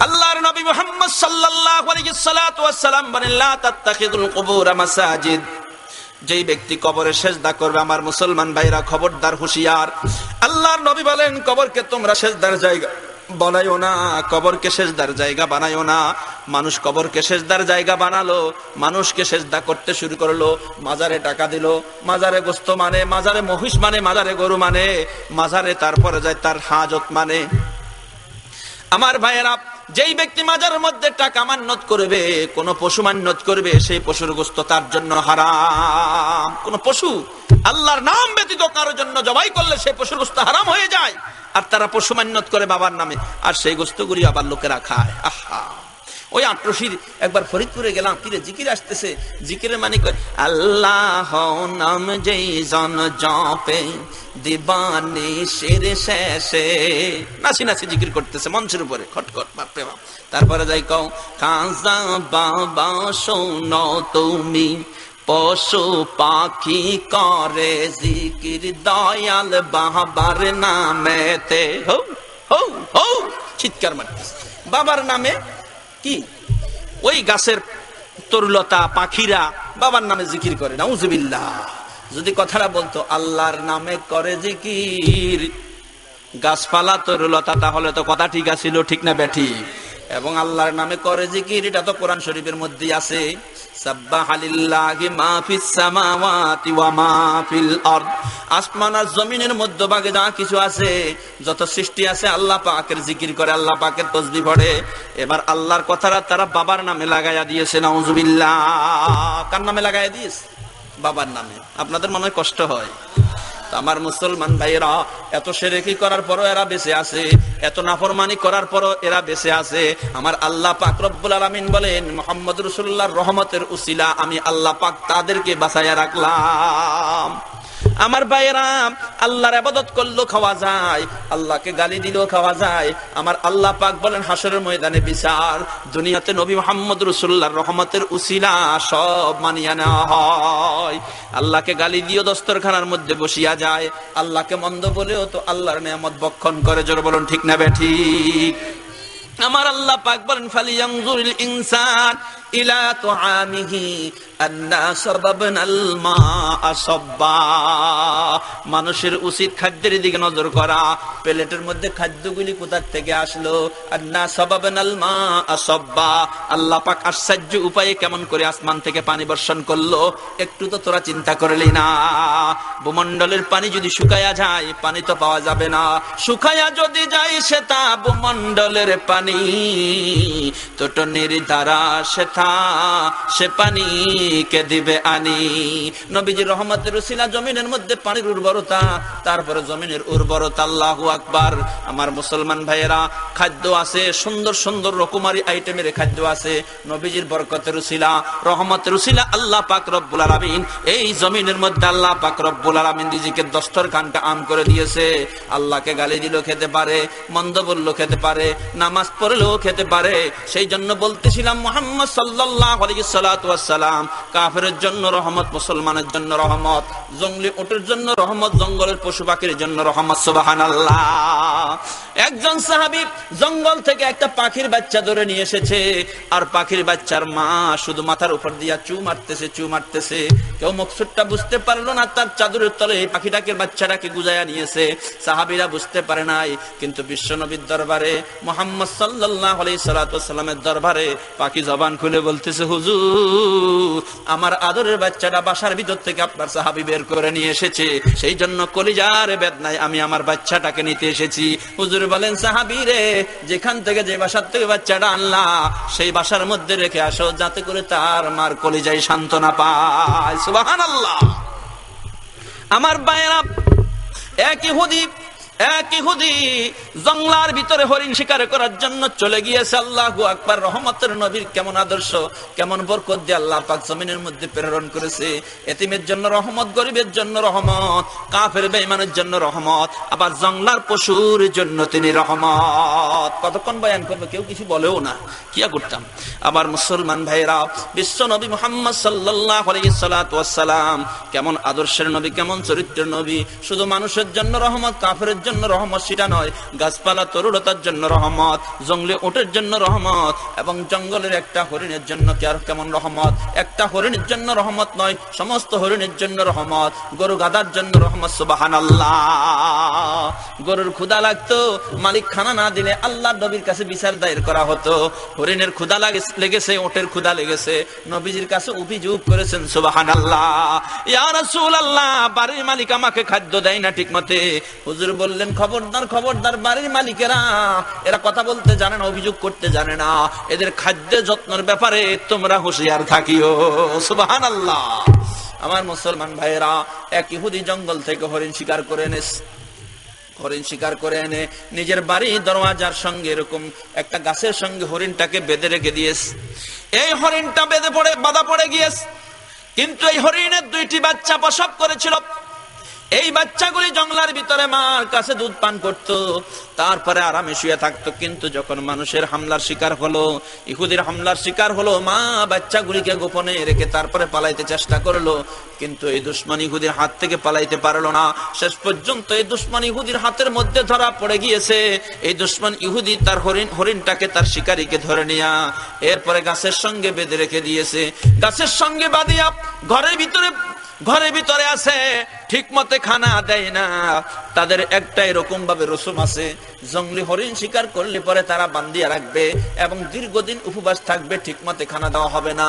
আল্লাহর নবী মুহাম্মদ সাল্লাল্লাহু আলাইহি ওয়াসাল্লাম বলেন, লা তাত্তাখিযুল কুবুর মাসাজিদ। যেই ব্যক্তি কবরে সেজদা করবে, আমার মুসলমান ভাইরা খবরদার, হুঁশিয়ার। আল্লাহর নবী বলেন কবরকে তোমরা সেজদার জায়গা বানাইও না, কবরকে সেজদার জায়গা বানাইও না। মানুষ কবরকে সেজদার জায়গা বানালো, মানুষকে সেজদা করতে শুরু করলো, মাজারে টাকা দিল, মাজারে গোস্ত মানে, মাজারে মহিষ মানে, মাজারে গরু মানে, মাজারে তারপরে যায় তার হাজত মানে। আমার ভাইয়েরা, যেই ব্যক্তি মাজারের মধ্যে টাকা মান্যত করবে, কোন পশু মান্যত করবে, সেই পশুর গোস্ত তার জন্য হারাম। কোন পশু আল্লাহর নাম ব্যতীত কারোর জন্য জবাই করলে সেই পশুর গোস্ত হারাম হয়ে যায়। আর তারা পশু মান্যত করে বাবার নামে, আর সেই গোস্তগুলি আবার লোকেরা খায়। আহা, ওই আটরশির একবার ফরিদপুরে গেলাম, কিরে জিকির আসতেছে, জিকিরের মানে কয় আল্লাহ নাম যেই জন জপে দিবানি শির শেষে, নাচি নাচি জিকির করতেছে মঞ্চের উপরে খটখট বাপরে বাপ। তারপরে যাই কও খাজা বাবা শোনো তুমি পশু পাখি করে জিকির দয়াল বাবার নামেতে, হো হো হো চিৎকার মারতেছে বাবার নামে। কি ওই গাছের তরুলতা পাখিরা বাবার নামে জিকির করে, নাউজুবিল্লাহ। যদি কথাটা বলতো আল্লাহর নামে করে জিকির গাছপালা তরুলতা, তাহলে তো কথা ঠিক আছিল, ঠিক না বেঠি? এবং আল্লাহর নামে করে জিকির, এটা তো কোরআন শরীফের মধ্যেই আছে, সাব্বাহালিল্লাহি মা ফিস সামাওয়াতি ওয়া মা ফিল আরদ। আসমান আর জমিনের মধ্যভাগে যা কিছু আছে, যত সৃষ্টি আছে, আল্লাহ পাকের জিকির করে, আল্লাহ পাকের তাসবিহ পড়ে। এবার আল্লাহর কথাটা তারা বাবার নামে লাগাইয়া দিয়েছে, নাউজুবিল্লাহ। কার নামে লাগাইয়া দিয়েছে? বাবার নামে। আপনাদের মনে হয় কষ্ট হয়? আমার মুসলমান ভাইয়েরা, এত শিরকি করার পরও এরা বেঁচে আছে, এত নাফরমানি করার পরও এরা বেঁচে আছে। আমার আল্লাহ পাক রব্বুল আলামিন বলেন, মুহাম্মদ রাসূলুল্লাহর রহমতের উসিলা আমি আল্লাহ পাক তাদেরকে বাঁচাইয়া রাখলাম। আমার ভাইয়েরা, আল্লাহর ইবাদত করলেও খাওয়া যায়, আল্লাহকে গালি দিলেও খাওয়া যায়। আমার আল্লাহ পাক বলেন হাসরের ময়দানে বিচার, দুনিয়াতে নবী মুহাম্মদ রাসূলুল্লাহর রহমতের উসিলা সব মানিয়া নেওয়া হয়। আল্লাহকে গালি দিয়েও দস্তরখানার মধ্যে বসিয়া যায়, আল্লাহকে মন্দ বলেও তো আল্লাহর নিয়ামত ভক্ষণ করে। জোরে বলুন ঠিক না বেঠিক? আমার আল্লাহ পাক বলেন ফালিয়ানজুরিল ইনসান ইলা তুআমিহি আন্না সাবাবনাল মাআ সাব্বা। মানুষের উচিত খাদ্যের দিকে নজর করা, প্লেটের মধ্যে খাদ্যগুলি কোথা থেকে আসলো। আন্না সাবাবনাল মাআ সাব্বা, আল্লাহ পাক আশ্চর্য উপায়ে কেমন করে আসমান থেকে পানি বর্ষণ করলো, একটু তো তোরা চিন্তা করলি না? ভূমণ্ডলের পানি যদি শুকায়া যায়, পানি তো পাওয়া যাবে না। শুকায়া যদি যায় সেটা ভূমণ্ডলের পানি, তোটনির দ্বারা সেটা সে পানি কে দিবে আনি। নবীজির রহমতের উসিলা জমিনের মধ্যে পানির উর্বরতা, তারপরে জমিনের উর্বরতা। আল্লাহু আকবার। আমার মুসলমান ভাইয়েরা, খাদ্য আছে, সুন্দর সুন্দর রকমারি আইটেমের খাদ্য আছে। নবীজির বরকতের উসিলা, রহমতের উসিলা আল্লাহ পাক রব্বুল আলামিন এই জমিনের মধ্যে আল্লাহ পাক রব্বুল আলামিন রিজিকের দস্তরখানটা আম করে দিয়েছে। আল্লাহকে গালি দিলেও খেতে পারে, মন্দ বললেও খেতে পারে, নামাজ পড়লেও খেতে পারে। সেই জন্য বলতেছিলাম মুহাম্মদ সাল্লাল্লাহু আলাইহি সাল্লাম কাফেরের জন্য রহমত, মুসলমানের জন্য রহমত, জঙ্গলি উটের জন্য রহমত, জঙ্গলের পশু পাখির জন্য রহমত। সুবহানাল্লাহ। একজন সাহাবী জঙ্গল থেকে একটা পাখির বাচ্চা ধরে নিয়ে এসেছে, আর পাখির বাচ্চার মা শুধু মাথার উপর দিয়া চু মারতেছে। কেউ মকসুদটা বুঝতে পারলো না, তার চাদরের তলে এই পাখিটাকে বাচ্চাটাকে গুজায়া নিয়েছে। সাহাবীরা বুঝতে পারে নাই, কিন্তু বিশ্বনবীর দরবারে মুহাম্মদ সাল্লাল্লাহু আলাইহি সাল্লামের দরবারে পাখি জবান খুলে বলতেছে, হুজুর আমার আদরের বাচ্চাটা বাসার ভিতর থেকে আপনার সাহাবী বের করে নিয়ে এসেছে, সেই জন্য কলিজার বেদনায় আমি আমার বাচ্চাটাকে নিতে এসেছি। হুজুর বলেন, সাহাবী রে, যেখান থেকে যে বাসার থেকে বাচ্চাটা আনলা সেই বাসার মধ্যে রেখে আসো, যাতে করে তার মার কলিজায় সান্ত্বনা পায়। সুবহানাল্লাহ। আমার ভাইয়েরা, এক ইহুদি জঙ্গলার ভিতরে হরিণ শিকার করার জন্য চলে গিয়েছে। আল্লাহু আকবার। রহমতের নবীর কেমন আদর্শ, কেমন বরকত দিয়ে আল্লাহ পাক জমিনের মধ্যে প্রেরণ করেছে। এতিমের জন্য রহমত, গরিবের জন্য রহমত, কাফের বেঈমানের জন্য রহমত, আবার জঙ্গলার পশুর জন্য তিনি রহমত। কতক্ষণ বয়ান করবো, কেউ কিছু বলেও না, কিয়া করতাম। আবার মুসলমান ভাইরা, বিশ্ব নবী মুহাম্মদ সাল্লাল্লাহু আলাইহি সাল্লাম কেমন আদর্শের নবী, কেমন চরিত্রের নবী। শুধু মানুষের জন্য রহমত, কাফেরের জন্য রহমত সেটা নয়, গাছপালা তরুলতার জন্য রহমত, জঙ্গলে উটের জন্য রহমত, এবং জঙ্গলের একটা হরিণের জন্য কেমন রহমত। একটা হরিণের জন্য রহমত নয়, সমস্ত হরিণের জন্য রহমত, গরু গাদার জন্য রহমত। সুবহানাল্লাহ। গরুর ক্ষুধা লাগতো, মালিক খানা না দিলে আল্লাহর নবীর কাছে বিচার দায়ের করা হতো। হরিণের ক্ষুধা লেগেছে, ওটের ক্ষুধা লেগেছে, নবীজির কাছে অভিযোগ করেছেন। সুবহানাল্লাহ। ইয়া রাসূলুল্লাহ, বাড়ির মালিক আমাকে খাদ্য দেয় না ঠিক মতে। হুজুর বললেন, খবরদার, বাড়ির মালিকেরা এরা কথা বলতে জানে না, অভিযোগ করতে জানে না, এদের খাদ্য যত্নের ব্যাপারে তোমরা হুঁশিয়ার থাকিও। সুবহানাল্লাহ। আমার মুসলমান ভাইয়েরা, এক ইহুদি জঙ্গল থেকে হরিণ শিকার করে এনেছে। হরিণ শিকার করে এনে নিজের বাড়ি দরওয়াজার সঙ্গে এরকম একটা গাছের সঙ্গে হরিণটাকে বেঁধে রেখে দিয়েছে। এই হরিণটা বাঁধা পড়ে গিয়েছে, কিন্তু এই হরিণের 2টি বাচ্চা প্রসব করেছিল। এই বাচ্চাগুলি জঙ্গলার ভিতরে মার কাছে দুধ পান করত, তারপরে আরামে শুয়ে থাকতো। কিন্তু যখন মানুষের হামলার শিকার হলো, ইহুদির হামলার শিকার হলো, মা বাচ্চাগুলিকে গোপনে রেখে তারপরে পালাইতে চেষ্টা করলো, কিন্তু এই দুশমন ইহুদির হাত থেকে পালাইতে পারলো না। শেষ পর্যন্ত এই দুশমন ইহুদির হাতের মধ্যে ধরা পড়ে গিয়েছে। এই দুশমন ইহুদি তার হরিণটাকে তার শিকারীকে ধরে নিয়া এরপরে গাছের সঙ্গে বেঁধে রেখে দিয়েছে। গাছের সঙ্গে বাঁধিয়া ঘরের ভিতরে আছে, ঠিক মতে খানা দেয় না। তাদের একটা এরকম ভাবে রসুম আছে, জঙ্গলি হরিণ শিকার করলে পরে তারা বান্ধিয়া রাখবে এবং দীর্ঘদিন উপবাস থাকবে, ঠিক মতে খানা দেওয়া হবে না।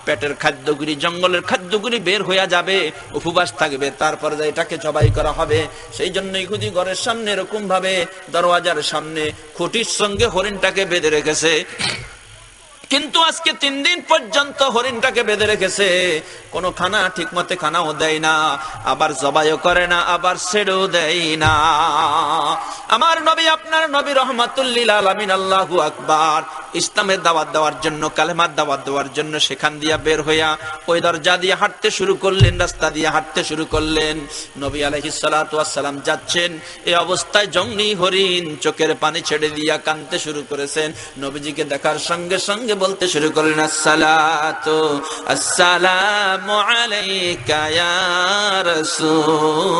পেটের খাদ্যগুলি, জঙ্গলের খাদ্যগুলি বের হইয়া যাবে, উপবাস থাকবে, তারপরে এটাকে জবাই করা হবে। সেই জন্য ইহুদি ঘরের সামনে এরকম ভাবে দরওয়াজার সামনে খুঁটির সঙ্গে হরিণটাকে বেঁধে রেখেছে। কিন্তু আজকে 3 দিন পর্যন্ত হরিণটাকে বেঁধে রেখেছে, কোনো খানা ঠিক মতে খানাও দেয় না, আবার জবাইও করে না, আবার ছেড়েও দেয় না। আমার নবী, আপনার নবী রহমাতুল লিল আলামিন, আল্লাহু আকবার, ইসলামের দাওয়াত দেওয়ার জন্য, কালেমার দাওয়াত দেওয়ার জন্য সেখান দিয়া বের হইয়া ওই দরজা দিয়ে হাঁটতে শুরু করলেন, রাস্তা দিয়ে হাঁটতে শুরু করলেন। নবী আলাইহিস সালাতু ওয়াস সালাম যাচ্ছেন, এই অবস্থায় জঙ্গলি হরিণ চোখের পানি ছেড়ে দিয়া কাঁদতে শুরু করেছেন। নবীজিকে দেখার সঙ্গে সঙ্গে বলতে শুরু করলেন, আসসালাতু আসসালামু আলাইকা ইয়া রাসূলুল্লাহ।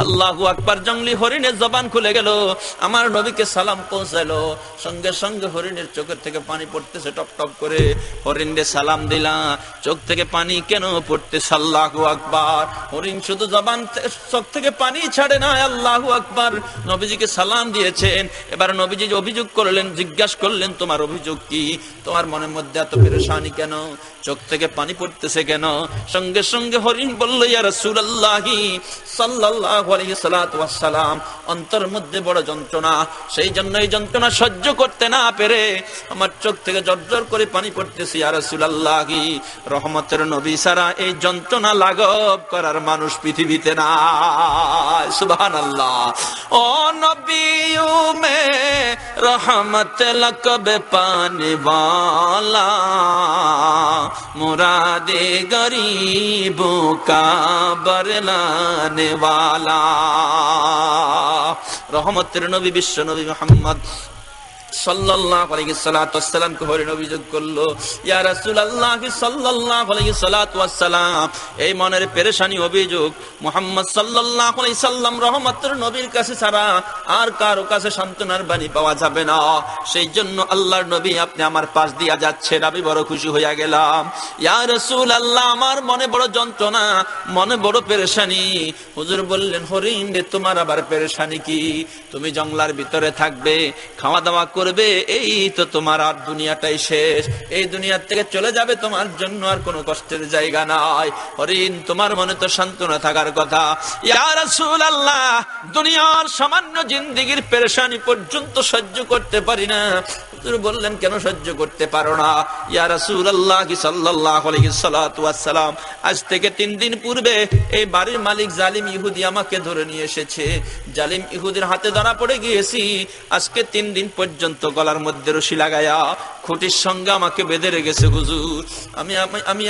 আল্লাহু আকবার। জঙ্গলি হরিণের জবান খুলে গেল, আমার নবীকে সালাম পৌঁছালো। সঙ্গে সঙ্গে হরিণের চোখের থেকে পানি পড়তেছে টপ টপ করে। হরিণে সালাম দিলা, চোখ থেকে পানি কেন পড়তেছে? আল্লাহু আকবার। হরিণ শুধু চোখ থেকে পানি ছাড়ে না, আল্লাহু আকবার। নবীজিকে সালাম দিয়েছেন। এবার নবীজি অভিযোগ করলেন, জিজ্ঞাসা করলেন, তোমার অভিযোগ কি? তোমার মনের মধ্যে এত পেরেশানি কেন? চোখ থেকে পানি পড়তেছে কেন? সঙ্গে সঙ্গে হরিণ বলল, ইয়া রাসূলুল্লাহি সাল্লাল্লাহু আলাইহি সাল্লাতু ওয়াস সালাম, অন্তর মধ্যে বড় যন্ত্রণা, সেই জন্য এই যন্ত্রণা সহ্য করতে না পেরে আমার চোখ থেকে জর্জর করে পানি পড়তেছে। ইয়া রাসূলুল্লাহি, রহমতের নবী ছাড়া এই যন্ত্রণা লাঘব করার মানুষ পৃথিবীতে নাই। সুবহানাল্লাহ। ও নবী মে রহমত লকব পানে वाला, मुरादे गरीबों का बरलाने वाला। रहमतेर नबी विश्व नबी मुहम्मद সাল্লাল্লাহু আলাইহি সাল্লাতু ওয়াস সালাম কে হরিণ অভিযোগ করলো, ইয়া রাসূলুল্লাহ সাল্লাল্লাহু আলাইহি সাল্লাতু ওয়াস সালাম, এই মনের পেরেশানি অভিযোগ মুহাম্মদ সাল্লাল্লাহু আলাইহি সাল্লাম রহমতের নবীর কাছে ছাড়া আর কারো কাছে সান্তনার বাণী পাওয়া যাবে না। সেই জন্য আল্লাহর নবী আপনি আমার পাশ দিয়া যাচ্ছেন, আমি বড় খুশি হইয়া গেলাম। ইয়া রাসূলুল্লাহ, আমার মনে বড় যন্ত্রণা, মনে বড় পেরেশানি। হুজুর বললেন, হরিণ রে, তোমার আবার পেরেশানি কি? তুমি জঙ্গলার ভিতরে থাকবে, খাওয়া দাওয়া করবে, এই তো তোমার আর দুনিয়াটাই শেষ। এই দুনিয়া থেকে চলে যাবে, তোমার জন্য আর কোনো কষ্টের জায়গা নাই। হরিণ, তোমার মনে তো সান্ত্বনা থাকার কথা। ইয়া রাসূলুল্লাহ, দুনিয়ার সামান্য জিন্দেগির পেরেশানি পর্যন্ত সহ্য করতে পারি না। হুজুর বললেন, কেন সহ্য করতে পারো না? ইয়া রাসূলুল্লাহ সাল্লাল্লাহু আলাইহি সাল্লাতু ওয়াস সালাম, আজ থেকে 3 দিন পূর্বে এই বাড়ির মালিক জালিম ইহুদি আমাকে ধরে নিয়ে এসেছে। জালিম ইহুদির হাতে ধরা পড়ে গিয়েছি। আজকে 3 দিন পর্যন্ত গলার মধ্যে রশি লাগায়া খুঁটির সঙ্গে আমাকে বেঁধে রেখেছে। হুজুর, আমি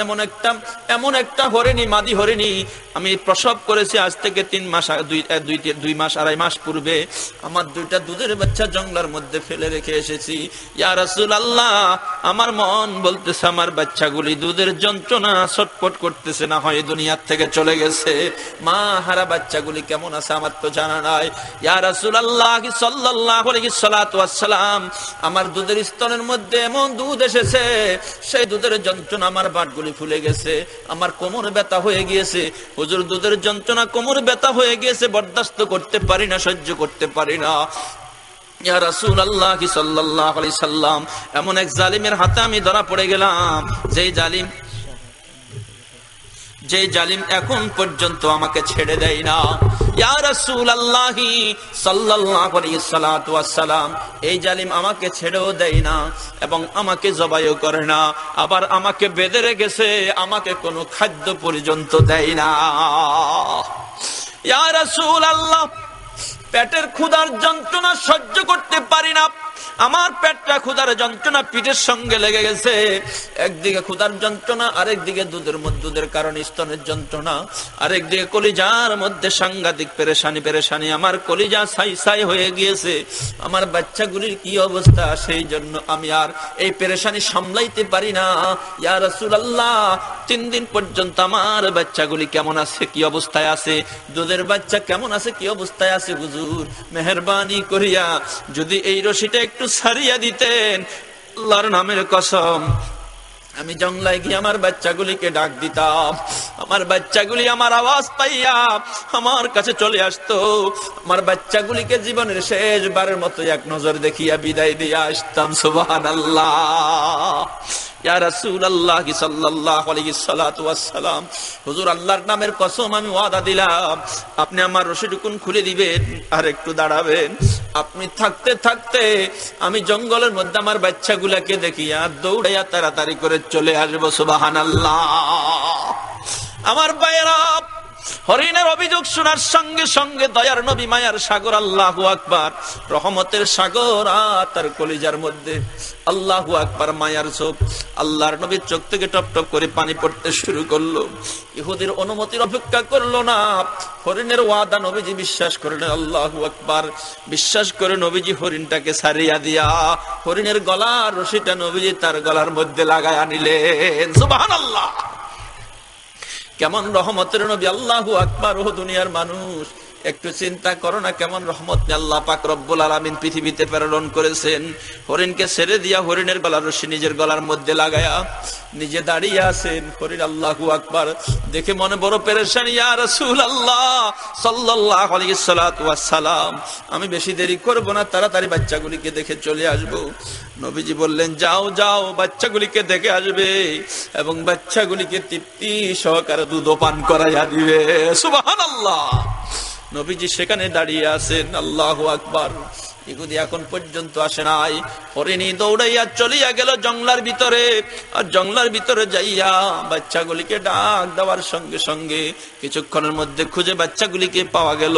এমন একটা হরিণী, মাদি হরিণী, আমি প্রসব করেছি আজ থেকে 2 মাস 2.5 মাস পূর্বে। আমার 2টা দুধের বাচ্চা জঙ্গলার মধ্যে ফেলে রেখে এসেছি। ইয়া রাসূলুল্লাহ, আমার মন বলতেছে আমার বাচ্চাগুলি দুধের যন্ত্রণা ছটফট করতেছে, না হয় দুনিয়ার থেকে চলে গেছে। মা হারা বাচ্চাগুলি কেমন আছে আমার তো জানা নাই। ইয়া রাসূলুল্লাহ সাল্লাল্লাহু আলাইহি সাল্লাতু ওয়াস সালাম, আমার দুধের স্তনের মধ্যে এমন দুধ এসেছে, সেই দুধের যন্ত্রণা আমার বাটগুলি ফুলে গেছে, আমার কোমর ব্যথা হয়ে গিয়েছে। হুজুর, দুধের যন্ত্রণা কোমর ব্যথা হয়ে গিয়েছে, বরদাস্ত করতে পারি না, সহ্য করতে পারি না। ইয়া রাসূলুল্লাহ সাল্লাল্লাহু আলাইহি সাল্লাম, এমন এক জালিমের হাতে আমি ধরা পড়ে গেলাম, যে জালিম এখন পর্যন্ত আমাকে ছেড়ে দেয় না। ইয়া রাসূলুল্লাহ সাল্লাল্লাহু আলাইহি সাল্লাতু ওয়াস সালাম, এই জালিম আমাকে ছেড়েও দেয় না এবং আমাকে জবাইও করে না, আবার আমাকে বেঁধে রেখেছে, আমাকে কোনো খাদ্য পর্যন্ত দেয় না। ইয়া রাসূলুল্লাহ, পেটের ক্ষুধার যন্ত্রণা সহ্য করতে পারি না, আমার পেটটা ক্ষুধার যন্ত্রণা পিঠের সঙ্গে লেগে গেছে। একদিকে ক্ষুধার যন্ত্রণা, আরেকদিকে দুধের কারণে স্তনের যন্ত্রণা, আরেকদিকে কলিজার মধ্যে সাংঘাতিক পেরেশানি। আমার কলিজা ছাই হয়ে গিয়েছে, আমার বাচ্চাগুলির কি অবস্থা, সেই জন্য আমি আর এই পেরেশানি সামলাইতে পারি না। ইয়া রাসূলুল্লাহ, 3 দিন পর্যন্ত আমার বাচ্চাগুলি কেমন আছে, কি অবস্থায় আছে, দুধের বাচ্চা কেমন আছে, কি অবস্থায় আছে, হুজুর মেহেরবানি করিয়া যদি এই রশিটা একটু ছাড়িয়া দিতেন, আল্লাহর নামের কসম আমি জঙ্গলায় গিয়ে আমার বাচ্চাগুলিকে ডাক দিতাম, আমার বাচ্চাগুলি আমার আওয়াজ পাইয়া আমার কাছে চলে আসতো, আমার বাচ্চাগুলিকে জীবনের শেষবারের মতো এক নজর দেখিয়া বিদায় দিয়ে আসতাম। সুবহানাল্লাহ। ইয়া রাসূলুল্লাহ সাল্লাল্লাহু আলাইহি সাল্লাতু ওয়াস সালাম, হুজুর আল্লাহর নামের কসম আমি ওয়াদা দিলাম, আপনি আমার রশিটুকুন খুলে দিবেন আর একটু দাঁড়াবেন। আপনি থাকতে থাকতে আমি জঙ্গলের মধ্যে আমার বাচ্চাগুলাকে দেখিয়া দৌড়াইয়া তাড়াতাড়ি করে চলে আসবো। সুবহানাল্লাহ। আমার ভাইয়েরা, হরিণের অভিযোগ শোনার সঙ্গে সঙ্গে দয়ার নবী মায়ার সাগর, আল্লাহু আকবার, রহমতের সাগর আর তার কলিজার মধ্যে আল্লাহু আকবার মায়ার চোখ, আল্লাহর নবীর চোখ থেকে টপ টপ করে পানি পড়তে শুরু করলো। ইহুদির অনুমতির অপেক্ষা করলো না, হরিণের ওয়াদা নবীজি বিশ্বাস করলেন। আল্লাহু আকবার। বিশ্বাস করে নবীজি হরিণটাকে ছাড়িয়া দিয়া হরিণের গলার রশিটা নবীজি তার গলার মধ্যে লাগায় আনিলেন। সুবহানাল্লাহ। কেমন রহমতের নবী, আল্লাহু আকবার। ও দুনিয়ার মানুষ, একটু চিন্তা করো না কেমন রহমত আল্লাহ পাক রব্বুল আলামিন পৃথিবীতে প্রেরণ করেছেন। হরিণকে ছেড়ে দিয়া হরিণের গলার রশি নিজের গলার মধ্যে লাগায়া নিজে দাঁড়িয়ে আছেন হরিণ। আল্লাহু আকবার। দেখে মনে বড় পেরেশানি। ইয়া রাসূলুল্লাহ সাল্লাল্লাহু আলাইহি সাল্লাতু ওয়াস সালাম, আমি বেশি দেরি করব না, তাড়াতাড়ি বাচ্চাগুলিকে দেখে চলে আসব। নবীজি বললেন, যাও যাও, বাচ্চাগুলিকে দেখে আসবে এবং বাচ্চাগুলিকে তৃপ্তি সহকারে দুধ পান করাইয়া দিবে। সুবহানাল্লাহ। নবীজি সেখানে দাঁড়িয়ে আছেন। আল্লাহু আকবার। ইহুদি এখন পর্যন্ত আসে নাই। হরিণী দৌড়াইয়া চলিয়া গেল জঙ্গলার ভিতরে, আর জঙ্গলার ভিতরে যাইয়া বাচ্চাগুলিকে ডাক দেওয়ার সঙ্গে সঙ্গে কিছুক্ষণের মধ্যে খুঁজে বাচ্চাগুলিকে পাওয়া গেল।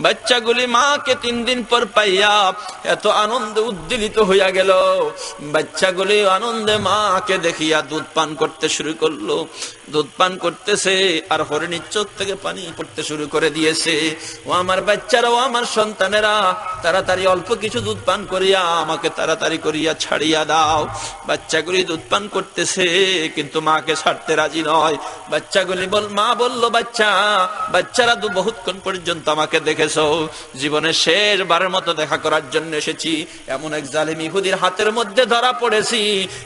বাচ্চাগুলি মাকে 3 দিন পর পাইয়া এত আনন্দে উদ্দীলিত হইয়া গেল। বাচ্চাগুলি আনন্দে মাকে দেখিয়া দুধ পান করতে শুরু করলো। দুধ পান করতেছে আর হরিণীর চোখ থেকে পানি পড়তে শুরু করে দিয়েছে। ও আমার বাচ্চারা, ও আমার সন্তানেরা, তাড়াতাড়ি অল্প কিছু দুধ পান করিয়া আমাকে তাড়াতাড়ি করিয়া ছাড়িয়া দাও। বাচ্চাগুলি দুধ পান করতেছে কিন্তু মাকে ছাড়তে রাজি নয়। বাচ্চাগুলি মা বলল, বাচ্চারা তো বহুতক্ষণ পর্যন্ত আমাকে দেখেছো, জীবনের শেষবারের মতো দেখা করার জন্য এসেছি। এমন এক জালিম ইহুদির হাতের মধ্যে ধরা পড়েছি,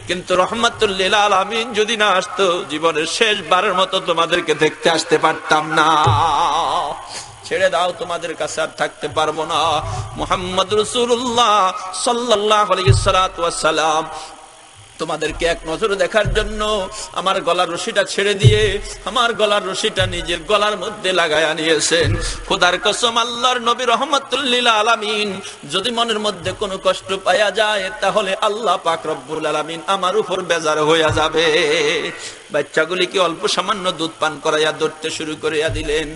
কিন্তু রহমাতুল লিল আলামিন যদি না আসতো, জীবনের শেষবারের মতো তোমাদেরকে দেখতে আসতে পারতাম না। ছেড়ে দাও, তোমাদের কাছে আর থাকতে পারবো না। মুহাম্মদ রাসূলুল্লাহ সাল্লাল্লাহু আলাইহি ওয়াস সালাম তোমাদেরকে এক নজরে দেখার জন্য আমার গলার রশিটা ছেড়ে দিয়ে আমার গলার রশিটা নিজের গলার মধ্যে লাগায়া নিয়েছেন। খোদার কসম, আল্লাহর নবী রহমাতুল লিল আলামিন যদি মনের মধ্যে কোনো কষ্ট পাওয়া যায়, তাহলে আল্লাহ পাক রব্বুল আলামিন আমার উপর বেজার হইয়া যাবে। বাচ্চাগুলিকে অল্প সামান্য দুধ পান করাইয়া ধরতে শুরু করিয়া দিলেন।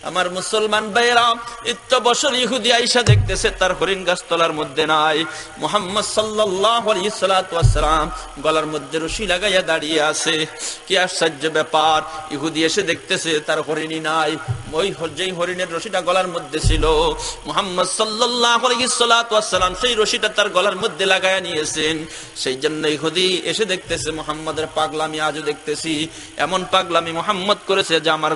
আমার মুসলমান ভাইয়েরা, ইত্য বছর ইহুদি আইসা দেখতেছে তার হরিণ গাছতলার মধ্যে নাই। মুহাম্মদ সাল্লাল্লাহু আলাইহি ওয়াস সালাম গলার মধ্যে রশি লাগাইয়া দাঁড়িয়ে আছে। কি আশ্চর্য ব্যাপার! ইহুদি এসে দেখতেছে তার হরিণী নাই। ওই যেই হরিণের রশিটা গলার মধ্যে ছিল, মুহাম্মদ সাল্লাল্লাহু আলাইহি ওয়াস সালাম সেই রশিটা তার গলার মধ্যে লাগাইয়া নিয়েছেন। সেই জন্য ইহুদি এসে দেখতেছে মুহাম্মাদের পাগলামি আজও দেখতেছি। এমন পাগলামি মুহাম্মদ করেছে যে আমার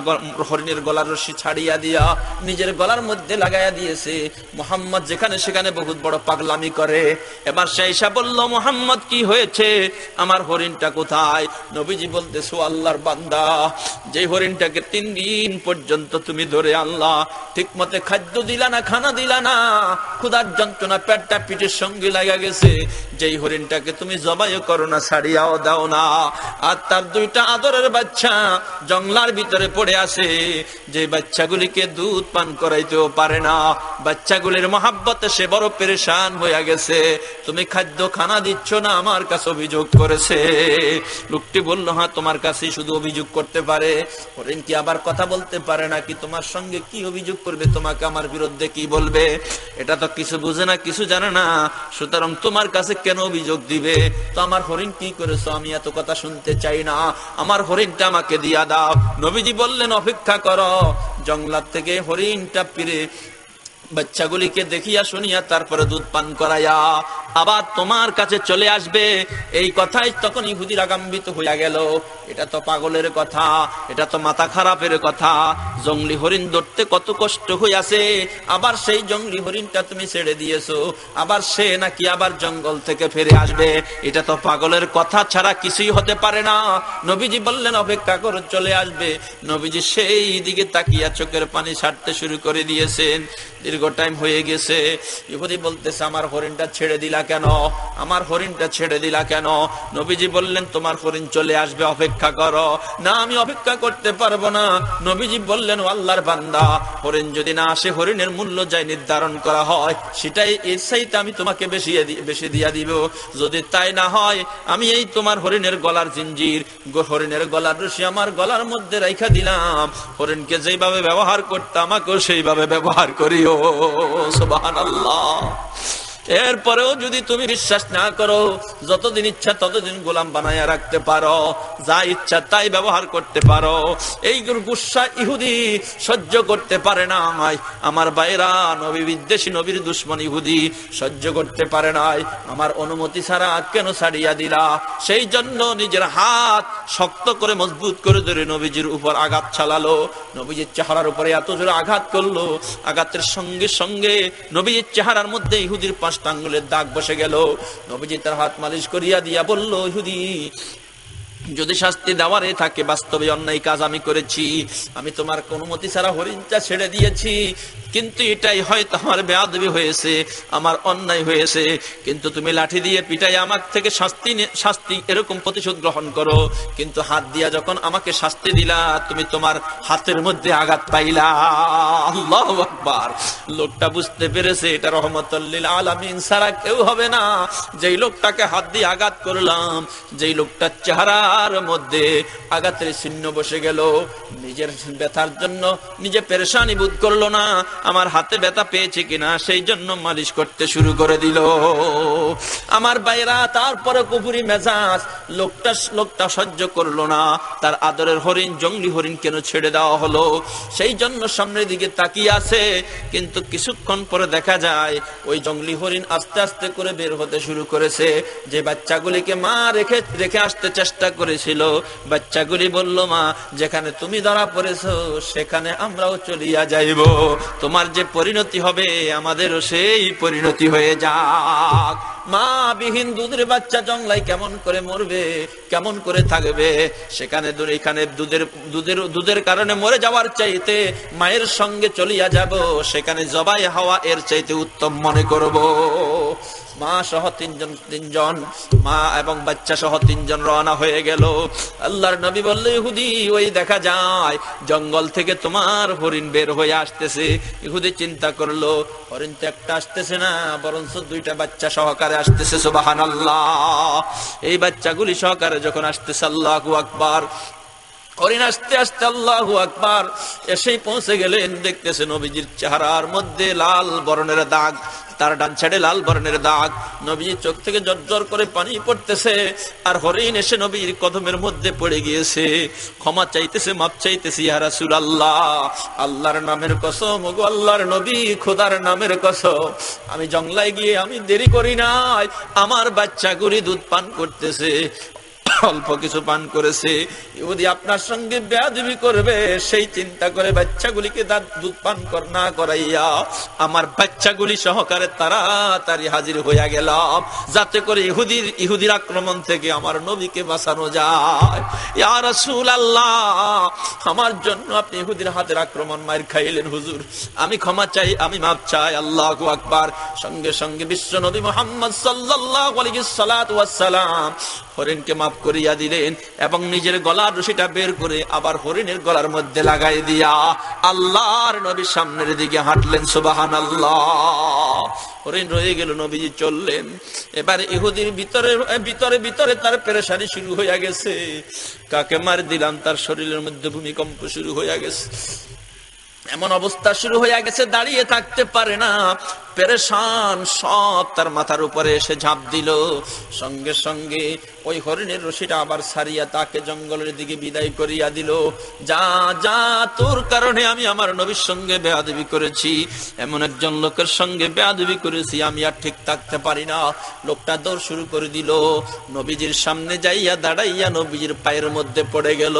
হরিণের গলার রশি ছাড়িয়া দিয়া নিজের গলার মধ্যে লাগাইয়া দিয়েছে। মুহাম্মদ যেখানে সেখানে বহুত বড় পাগলামি করে। এবার সে ঈসা বলল, মুহাম্মদ কি হয়েছে, আমার হরিণটা কোথায়? নবীজি বলতেছো, আল্লাহর বান্দা, যে হরিণটাকে 3 দিন পর্যন্ত তুমি ধরে আনলা, ঠিক মতে খাদ্য দিলা না, খানা দিলা না, ক্ষুধার যন্ত্রণা পেটটা পিঠের সঙ্গে লাগা গেছে, যেই হরিণটাকে তুমি জবাই করো না, ছাড়িয়াও দাও না, আর তার 2টা আদরের বাচ্চা জঙ্গলার ভিতরে পড়ে আছে, যে বাচ্চাগুলিকে দুধ পান করাইতেও পারে না। বাচ্চাগুলির মহাব্বতে সে বড় পেরেশান হয়ে গেছে। তুমি খাদ্য খানা দিচ্ছ না, আমার কাছে অভিযোগ করেছে। লোকটি বলল, হ্যাঁ তোমার কাছে শুধু অভিযোগ করতে পারে। হরিণ কি আবার কথা বলতে পারে নাকি? তোমার সঙ্গে কি অভিযোগ করবে? তোমাকে আমার বিরুদ্ধে কি বলবে? এটা তো কিছু বুঝে না, কিছু জানে না, সুতরাং তোমার কাছে কেন অভিযোগ দিবে? তো আমার হরিণ কি করেছো? আমি এত কথা শুনতে চাই না, আমার হরিণটা আমাকে দিয়া দাও। নবীজি বললেন, অপেক্ষা করো। জঙ্গলার থেকে হরিণটা ফিরে বাচ্চাগুলিকে দেখিয়া শুনিয়া তারপরে দুধ পান করাইয়া আবার তোমার কাছে চলে আসবে। এই কথাই তখন ইহুদি রাগান্বিত হইয়া গেল। এটা তো পাগলের কথা, এটা তো মাথা খারাপের কথা। জঙ্গলি হরিণ ধরতে কত কষ্ট হইয়াছে, আবার সেই জঙ্গলি হরিণটা তুমি ছেড়ে দিয়েছো, আবার সে নাকি আবার জঙ্গল থেকে ফিরে আসবে। এটা তো পাগলের কথা ছাড়া কিছুই হতে পারে না। নবীজি বললেন, অপেক্ষা করো, চলে আসবে। নবীজি সেই দিকে তাকিয়া চোখের পানি ছাড়তে শুরু করে দিয়েছেন। দীর্ঘ টাইম হয়ে গেছে। ইহুদি বলতেছে, আমার হরিণটা ছেড়ে দিলা কেন? আমার হরিণটা ছেড়ে দিলা কেন? নবীজি বললেন, তোমার হরিণ চলে আসবে, অপেক্ষা করো। না, আমি অপেক্ষা করতে পারবো না। নবীজি বললেন, ও আল্লাহর বান্দা, হরিণ যদি না আসে, হরিণের মূল্য যাই নির্ধারণ করা হয়, সেটাই এর চাইতে আমি তোমাকে বেশি দিয়া দিব। যদি তাই না হয়, আমি এই তোমার হরিণের গলার জিঞ্জির, হরিণের গলার রশি আমার গলার মধ্যে রাইখা দিলাম। হরিণকে যেভাবে ব্যবহার করতে, আমাকেও সেইভাবে ব্যবহার করিও। সুবহানাল্লাহ। এরপরেও যদি তুমি বিশ্বাস না করো, যতদিন ইচ্ছা ততদিন গোলাম বানায়া রাখতে পারো, যা ইচ্ছা তাই ব্যবহার করতে পারো। এই গুসা ইহুদি সহ্য করতে পারে না। আমার ভাইরা, নবী বিদ্বেষী, নবীর দুশ্মন ইহুদি সহ্য করতে পারে নাই। আমার অনুমতি ছাড়া কেন ছাড়িয়া দিলা? সেই জন্য নিজের হাত শক্ত করে মজবুত করে ধরে নবীজির উপর আঘাত চালালো। নবীজির চেহারার উপরে এত জোরে আঘাত করলো, আঘাতের সঙ্গে সঙ্গে নবীজির চেহারার মধ্যে ইহুদির 5টা আঙ্গুলের দাগ বসে গেল। নবীজি তার হাত মালিশ করিয়া দিয়া বলল, ইহুদি, যদি শাস্তি দেওয়ারে থাকে, বাস্তবে অন্যায় কাজ আমি করেছি। আমি তোমার অনুমতি ছাড়া হরিণটা ছেড়ে দিয়েছি, কিন্তু এটাই হয়তো আমার বেয়াদবি হয়েছে, আমার অন্যায় হয়েছে। কিন্তু তুমি লাঠি দিয়ে পিটাই আমার থেকে শাস্তি এরকম প্রতিশোধ গ্রহণ করো, কিন্তু হাত দিয়া যখন আমাকে শাস্তি দিলা, তুমি তোমার হাতের মধ্যে আঘাত পাইলা। আল্লাহু আকবার। লোকটা বুঝতে পেরেছে এটা রহমতুল লিল আলামিন ছাড়া কেউ হবে না। যেই লোকটাকে হাত দিয়ে আঘাত করলাম, যেই লোকটার চেহারার মধ্যে আঘাতের চিহ্ন বসে গেল, নিজের ব্যথার জন্য নিজে পেরেশানি বোধ করলো না, আমার হাতে ব্যথা পেয়েছে কিনা সেই জন্য মালিশ করতে শুরু করে দিল। আমার ভাইরা, তারপরে কুফরি মেজাজ, লোকটা সহ্য করলো না। তার আদরের হরিণ, জঙ্গলি হরিণ কেন ছেড়ে দেওয়া হলো? সেই জন্য সামনের দিকে তাকিয়ে আছে। কিন্তু কিছুক্ষণ পরে দেখা যায় ওই জঙ্গলি হরিণ আস্তে আস্তে করে বের হতে শুরু করেছে। যে বাচ্চাগুলিকে মা রেখে আসতে চেষ্টা করেছিল, বাচ্চাগুলি বলল, মা, যেখানে তুমি ধরা পড়েছো সেখানে আমরাও চলিয়া যাইব। তোমার যে পরিণতি হবে, আমাদেরও সেই পরিণতি হয়ে যাক। মা বিহীন দুধের বাচ্চা জঙ্গলায় কেমন করে মরবে, কেমন করে থাকবে? সেখানে এখানে দুধের কারণে মরে যাওয়ার চাইতে মায়ের সঙ্গে চলিয়া যাব, সেখানে জবাই হওয়া এর চাইতে উত্তম মনে করব। মা সহ তিনজন, মা এবং বাচ্চা সহ 3 জন রওনা হয়ে গেল। আল্লাহর নবী বলল, ইহুদি, ওই দেখা যায় জঙ্গল থেকে তোমার হরিণ বের হয়ে আসতেছে। ইহুদি চিন্তা করলো, হরিণ তো একটা আসতেছে না, বরঞ্চ 2টা বাচ্চা সহকারে আসতেছে। সুবহানাল্লাহ। এই বাচ্চাগুলি সহকারে যখন আসতেছে, আল্লাহু আকবার, হরিণ আস্তে আস্তে, আল্লাহু আকবার, এসেই পৌঁছে গেলেন। দেখতেছে নবীজির চেহারার মধ্যে লাল বর্ণের দাগ, তার ডান সাইডে লাল বর্ণের দাগ। নবীজির চোখ থেকে জর্জর করে পানি পড়তেছে। আর হরিণ এসে নবীর কদমের মধ্যে পড়ে গিয়েছে, ক্ষমা চাইতেছে, মাপ চাইতেছে। ইয়া রাসূলুল্লাহ, আল্লাহর নামের কসম, ওগো আল্লাহর নবী, খোদার নামের কসম, আমি জঙ্গলায় গিয়ে আমি দেরি করি নাই। আমার বাচ্চাগুলি দুধ পান করতেছে, অল্প কিছু পান করেছে। ইহুদি আপনার সঙ্গে বেয়াদবি করবে, সেই চিন্তা করে বাচ্চাগুলিকে দুধ পান না করাইয়া আমার বাচ্চাগুলি সহকারে তাড়াতাড়ি হাজির হইয়া গেলাম, যাতে করে ইহুদির আক্রমণ থেকে আমার নবীকে বাঁচানো যায়। ইয়া রাসূলুল্লাহ, আমার জন্য আপনি ইহুদির হাতের আক্রমণ মার খাইলেন, হুজুর, আমি ক্ষমা চাই, আমি মাপ চাই। আল্লাহু আকবার। সঙ্গে সঙ্গে বিশ্ব নবী মুহাম্মদ সাল্লাল্লাহু আলাইহি ওয়াসাল্লাম হরিণকে মাফ করে করিয়া দিলেন এবং নিজের গলার রশিটা বের করে আবার হরিণের গলার মধ্যে লাগাই দিয়া আল্লাহর নবীর সামনের দিকে হাঁটলেন। সুবহানাল্লাহ। হরিণ রয়ে গেল, নবীজি চললেন। এবার ইহুদির ভিতরে ভিতরে ভিতরে তার পেরেশানি শুরু হইয়া গেছে। কাকে মার দিলাম, তার শরীরের মধ্যে ভূমিকম্প শুরু হইয়া গেছে, এমন অবস্থা শুরু হইয়া গেছে দাঁড়িয়ে থাকতে পারে না। পেরেশান সব তার মাথার উপরে এসে ঝাঁপ দিল। সঙ্গে সঙ্গে ওই হরিণের রশিটা আবার ছাড়িয়া তাকে জঙ্গলের দিকে বিদায় করিয়া দিল। যা যা, তোর কারণে আমি আমার নবীর সঙ্গে বেয়াদবি করেছি, এমন একজন লোকের সঙ্গে বেয়াদবি করেছি, আমি আর ঠিক থাকতে পারি না। লোকটা দৌড় শুরু করে দিল, নবীজির সামনে যাইয়া দাঁড়াইয়া নবীজির পায়ের মধ্যে পড়ে গেল।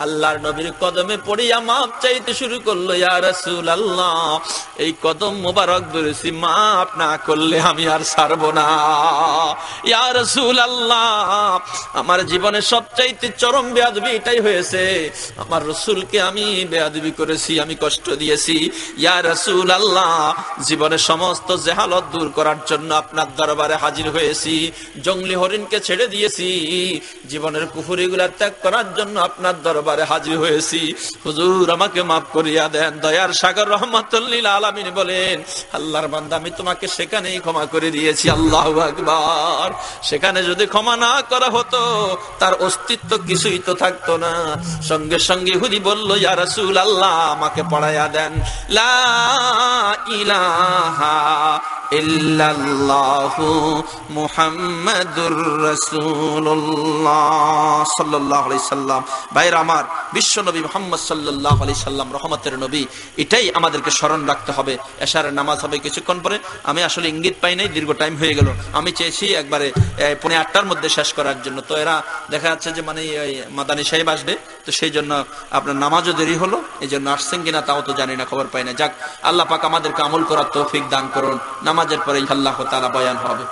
আল্লাহর নবীর কদমে পড়িয়া মাপ চাইতে শুরু করলো। ইয়া রাসূলুল্লাহ, এই কদম মোবারক ধরেছি, মাফ না করলে আমি আর ছাড়বো না। ইয়া রাসূলুল্লাহ, আমার জীবনে সবচাইতে চরম বেয়াদবি এটাই হয়েছে, আমার রাসূলকে আমি বেয়াদবি করেছি, আমি কষ্ট দিয়েছি। ইয়া রাসূলুল্লাহ, জীবনে সমস্ত জাহালত দূর করার জন্য আপনার দরবারে হাজির হয়েছি। জঙ্গলি হরিণকে ছেড়ে দিয়েছি, জীবনের কুফরিগুলা ত্যাগ করার জন্য আপনার দরবারে হাজির হয়েছি। হুজুর, আমাকে মাফ করিয়া দেন। দয়ার সাগর রহমাতুল লিল আলামিন বলেন, আল্লাহর বান্দা, আমি তোমাকে সেখানেই ক্ষমা করে দিয়েছি। আল্লাহু আকবার। সেখানে যদি ক্ষমা না করা হতো, তার অস্তিত্ব কিছুই তো থাকতো না। সঙ্গে সঙ্গে ইহুদি বলল, ইয়া রাসূলুল্লাহ, আমাকে পড়াইয়া দেন লা ইলাহা ইল্লাল্লাহু মুহাম্মাদুর রাসূলুল্লাহ সাল্লাল্লাহু আলাইহি সাল্লাম। ভাইরা আমার, বিশ্ব নবী মুহাম্মদ সাল্লাল্লাহু আলাইহি সাল্লাম রহমতের নবী, এটাই আমাদেরকে স্মরণ রাখতে হবে। এশারের নামাজ হবে কিছুক্ষণ পরে। আমি আসলে ইঙ্গিত পাই নাই, দীর্ঘ টাইম হয়ে গেল। আমি চেয়েছি একবারে 8:45 মধ্যে শেষ করার জন্য। তো এরা দেখা যাচ্ছে যে মানে মাদানী সাহেব আসবে, তো সেই জন্য আপনার নামাজও দেরি হলো। এই জন্য আসছেন কিনা তাও তো জানি না, খবর পাই না। যাক, আল্লাহ পাক আমাদেরকে আমল করার তৌফিক দান করুন। নামাজের পরে আল্লাহ তাআলা বয়ান হবে।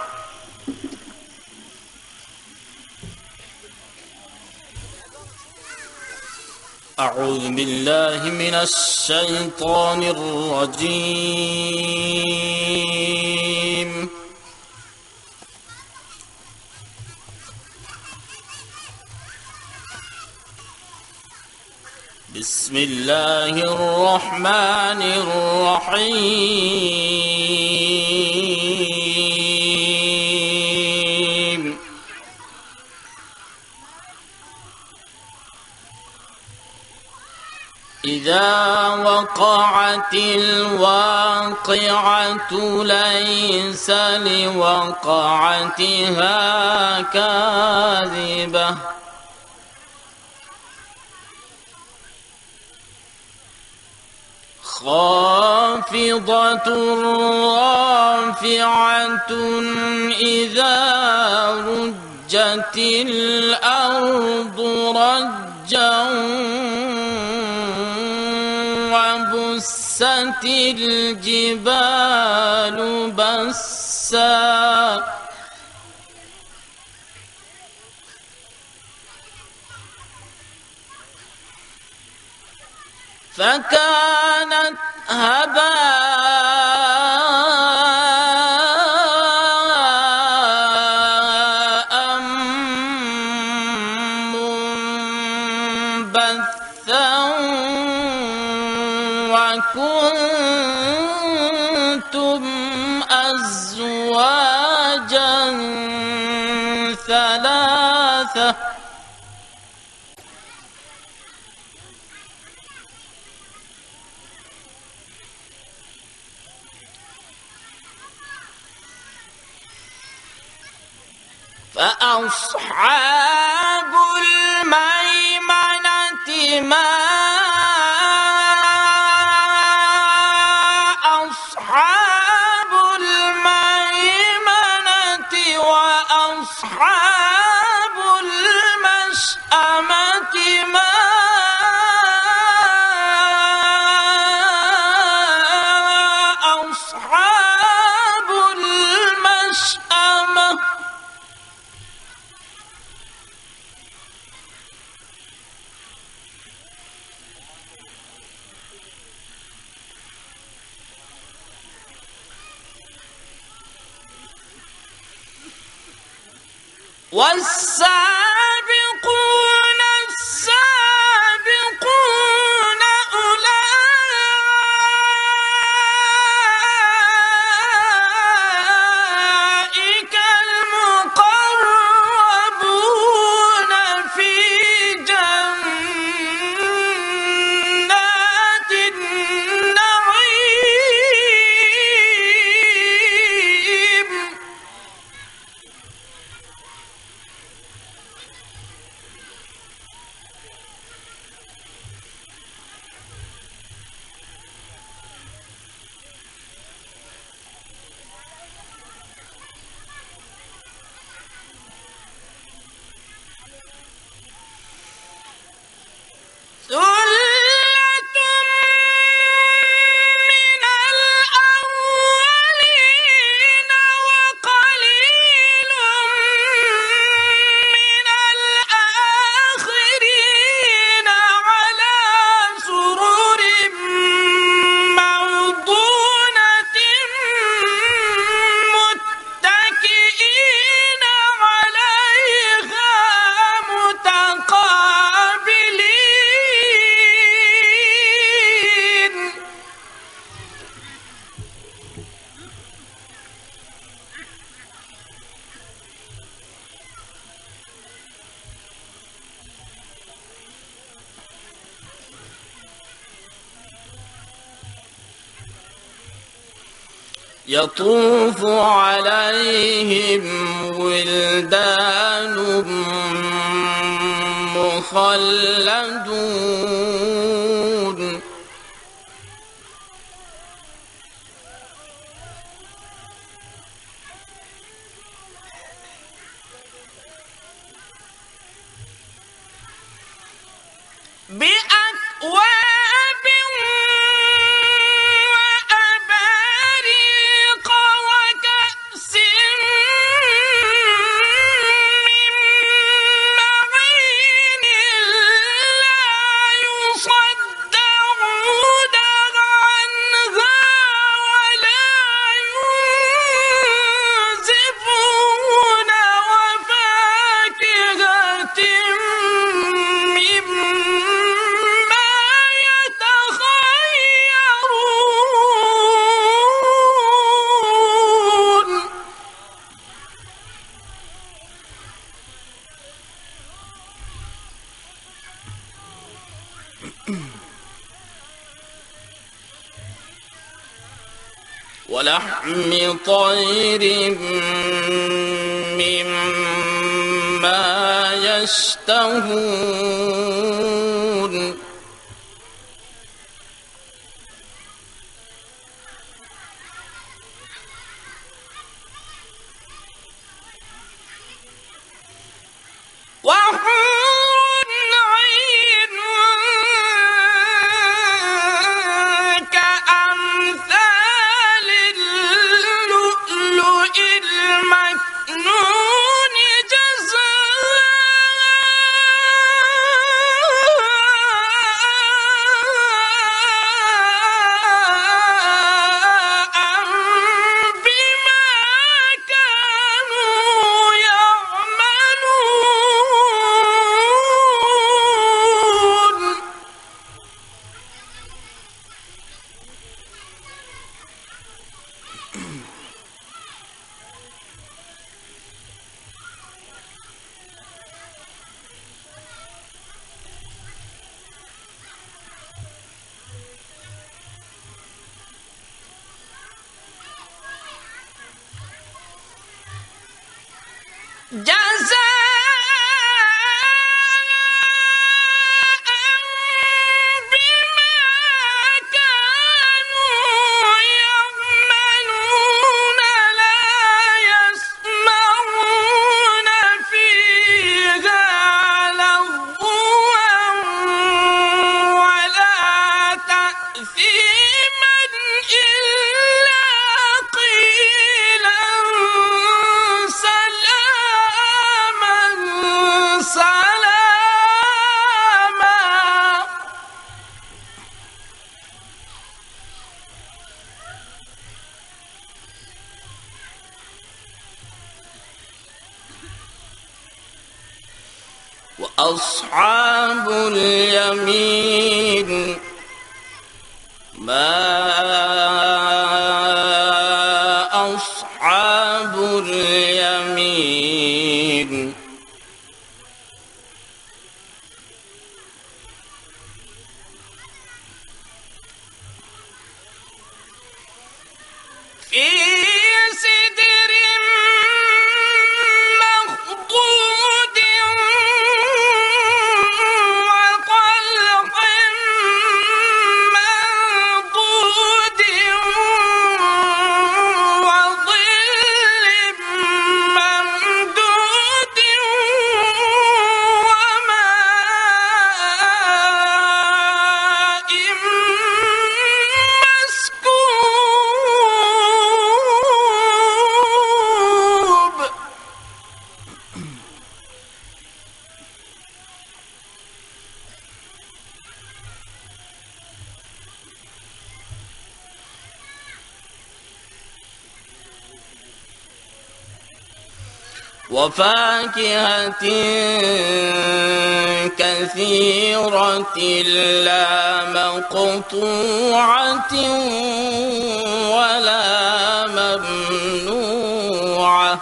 أعوذ بالله من الشيطان الرجيم. بسم الله الرحمن الرحيم. إذا وقعت الواقعة ليس لوقعتها كاذبة خافضة رافعة إذا رجت الأرض رجا وبست الجبال بسا فكانت هباء منبثا وكنتم أزواجا ثلاثة فأصحاب الميمنة ما أصحاب الميمنة وأصحاب المشأمة ما أصحاب المشأمة والسابقون يطوف عليهم ولدان مخلدون بأكواب وأباريق وكأس من معين لا يصدعون عنها ولا ينزفون وفاكهة مما يتخيرون ولحم طير مما يشتهون وحور عين كأمثال اللؤلؤ المكنون جزاء بما كانوا يعملون جزاء بما كانوا يعملون لا يسمعون فيها لغوا ولا تأثيما إلا قيلا سلاما سلاما وأصحاب اليمين ما أصحاب اليمين في سدر مخضود وطلح منضود وظل ممدود وماء مسكوب وفاكهة كثيرة لا مقطوعة ولا ممنوعة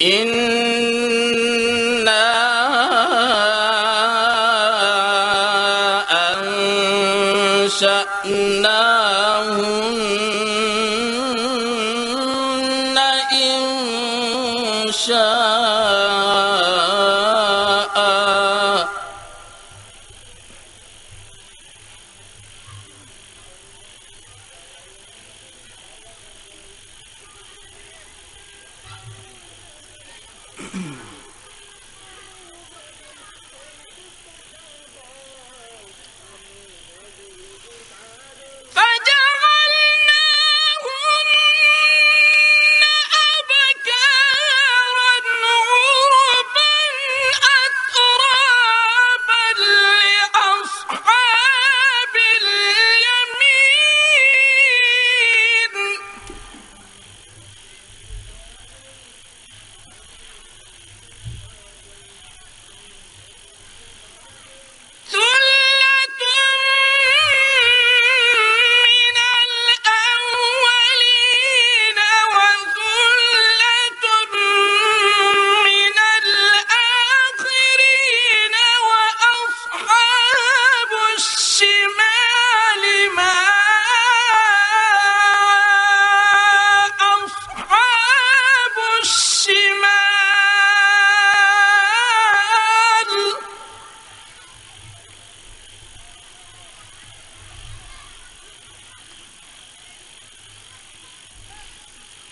إنا أنشأناهن إنشاء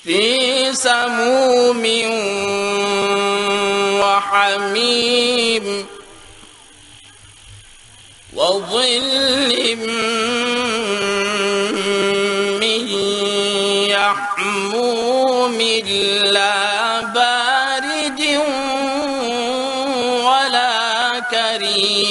في سموم وحميم وظل من يحموم لا بارد ولا كريم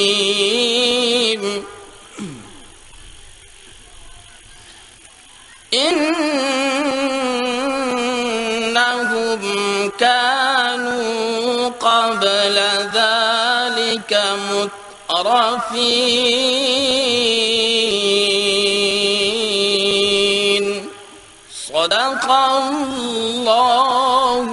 إنهم كانوا قبل ذلك مترفين صدق الله